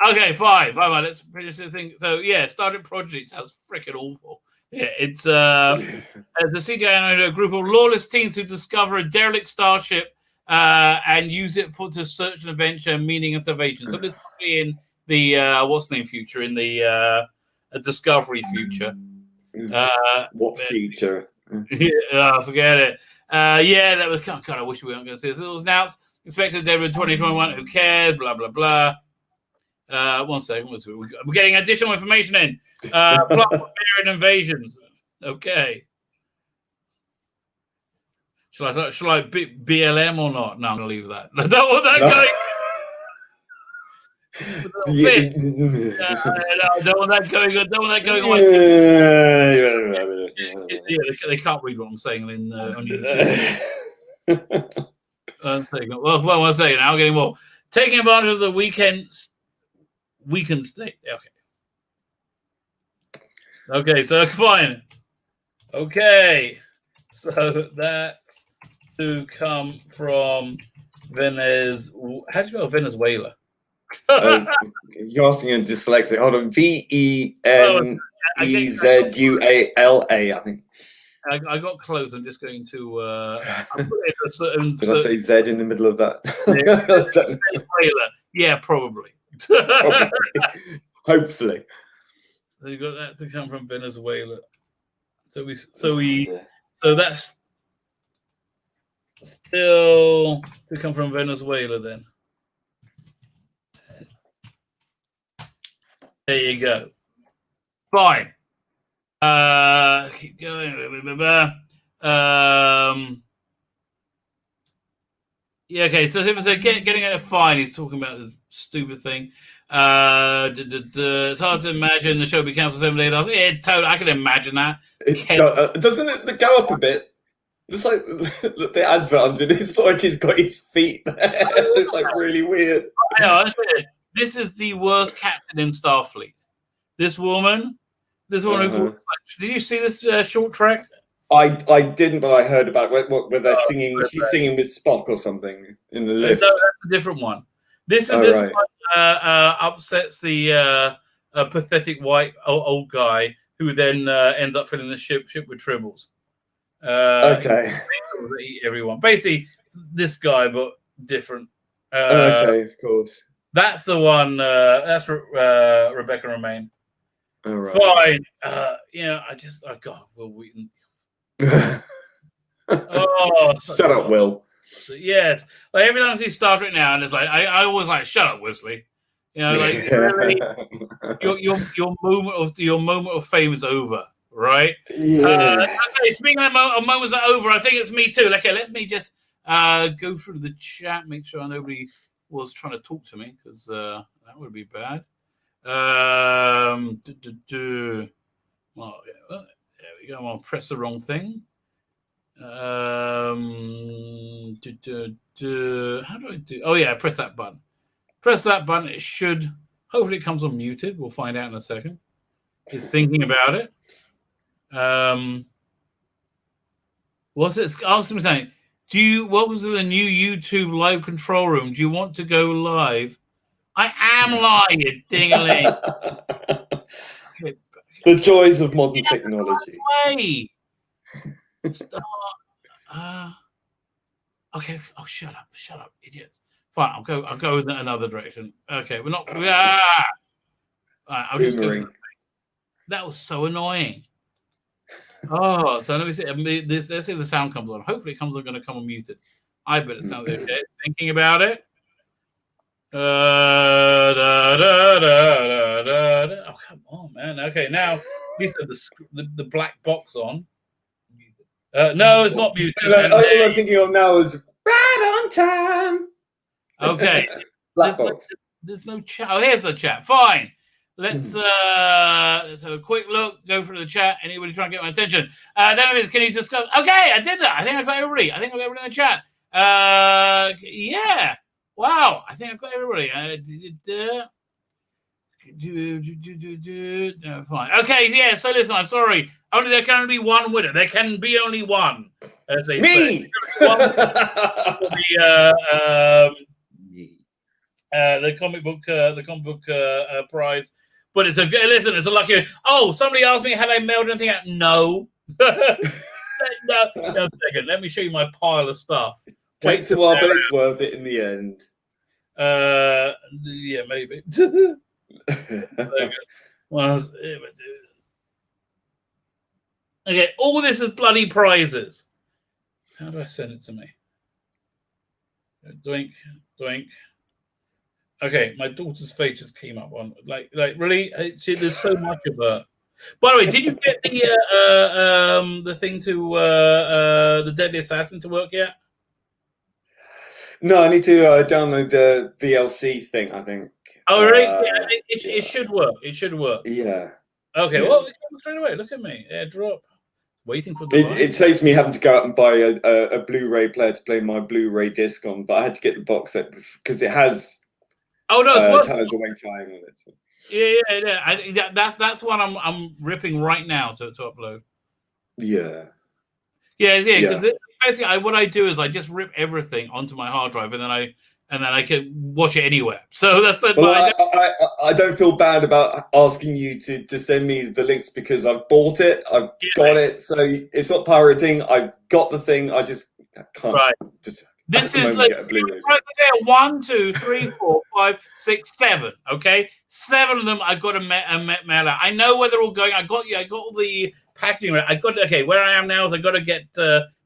Okay, fine. Let's finish the thing. So, yeah, Star Trek Project sounds freaking awful. Yeah, it's as a CGI, a group of lawless teens who discover a derelict starship and use it to search and adventure, meaning and salvation. So this is in the what's the name future, in the Discovery future. What future? Yeah, forget it. Yeah, that was kind of wish we weren't going to see this. It was announced, expected to debut in 2021. Who cares? Blah blah blah. 1 second. We're getting additional information in. Plot barbarian invasions. Okay. Shall I BLM or not? No, I'm going to leave that. I don't want that going. I don't want that going on. Yeah, they can't read what I'm saying on YouTube. Well, 1 second. Now, getting more. Taking advantage of the weakened state. Okay, so fine. Okay, so that's to come from Venezuela. How do you spell Venezuela? You're asking a dyslexic. Hold on. VENEZUALA, I think. I got close. I'm just going to. Did I say Z in the middle of that? Yeah, probably. Hopefully. So you got that to come from Venezuela. So that's still to come from Venezuela then. There you go. Fine. Keep going. Yeah, okay. So it was getting a fine. He's talking about this stupid thing. It's hard to imagine the show will be cancelled 7 days. Yeah, totally. I can imagine that. Doesn't it go up a bit? It's like the advert under it. It's like he's got his feet there. It's like really weird. I know. This is the worst captain in Starfleet. This woman who. Did you see this short track? I didn't, but I heard about where they're singing. She's singing with Spock or something in the lift. No, that's a different one. This one upsets the pathetic white old guy who then ends up filling the ship with tribbles. Okay. Eat everyone. Basically, this guy, but different. Okay, of course. That's the one. That's Rebecca Romaine. All right. Fine. God, Will Wheaton. Shut up, Will. So, yes, like every time I see Star Trek now, and it's like I always like shut up, Wesley. You know, like really, your moment of fame is over, right? Yeah. Okay, speaking of moments are over, I think it's me too. Okay, let me just go through the chat, make sure nobody was trying to talk to me because that would be bad. Well, there we go. I'm gonna press the wrong thing. How do I do? Oh yeah, press that button. Press that button. It should. Hopefully, it comes on muted. We'll find out in a second. He's thinking about it. What's it? Ask me something. What was the new YouTube live control room? Do you want to go live? I am live, you ding-a-ling. The joys of modern technology. Start. Okay. Oh, shut up, idiot. Fine, I'll go in another direction. Okay, we're not. I'll just go. That was so annoying. Oh, so let me see. Let's see if the sound comes on. Hopefully, it going to come unmuted. I bet it sounds okay. Thinking about it. Oh, come on, man. Okay, now he said the black box on. No, it's not muted. All I'm thinking of now is right on time. Okay. There's no chat. Oh, here's the chat. Fine. Let's have a quick look. Go through the chat. Anybody trying to get my attention? Can you discuss? Okay, I did that. I think I got everybody. I think I got everybody in the chat. Yeah. Wow. I think I've got everybody. No, fine. Okay, yeah. So listen, I'm sorry. There can only be one winner. There can be only one. As they Me. The comic book prize. But it's a lucky. Oh, somebody asked me had I mailed anything out. No. No, second. Let me show you my pile of stuff. Takes a while, but it's worth it in the end. Yeah, maybe. Okay, all this is bloody prizes. How do I send it to me? Doink. Okay, my daughter's face just came up on like really. There's so much of her. By the way, did you get the thing to the Deadly Assassin to work yet? No, I need to download the VLC thing, I think. Oh, really? Yeah, it should work. It should work. Yeah. Okay, well, straight away. Look at me. AirDrop. Waiting for the it saves me having to go out and buy a Blu-ray player to play my Blu-ray disc on, but I had to get the box set because it has Talons of Wang Chai on it. So. Yeah. That's what I'm ripping right now to upload. Yeah. Yeah. Because basically, what I do is I just rip everything onto my hard drive, and then I can watch it anywhere. So that's it. Well, I don't feel bad about asking you to send me the links because I've bought it, got it, so it's not pirating. I've got the thing. I just can't. Right. Just This is like right there. 1, 2, 3, 4, 5, 6, 7. Okay, 7 of them. I got a mail out. I know where they're all going. I got all the packaging. I got okay. Where I am now is I got to get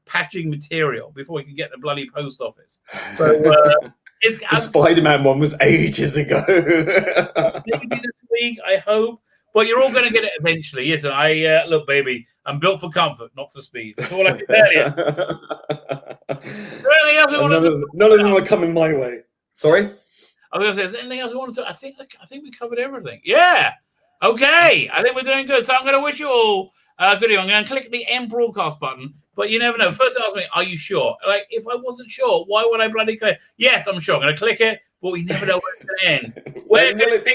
packaging material before we can get the bloody post office. So the Spider-Man one was ages ago. Maybe this week, I hope. But you're all going to get it eventually, isn't it? Look, baby, I'm built for comfort, not for speed. That's all I can tell you. Anything else none of them are coming my way. Sorry? I was going to say, is there anything else I wanted to? I think we covered everything. Yeah. Okay. I think we're doing good. So I'm going to wish you all good evening. I'm going to click the end broadcast button, but you never know. First, ask me, are you sure? Like, if I wasn't sure, why would I bloody click? Yes, I'm sure. I'm going to click it, but we never know where it's going to end. Where will it be?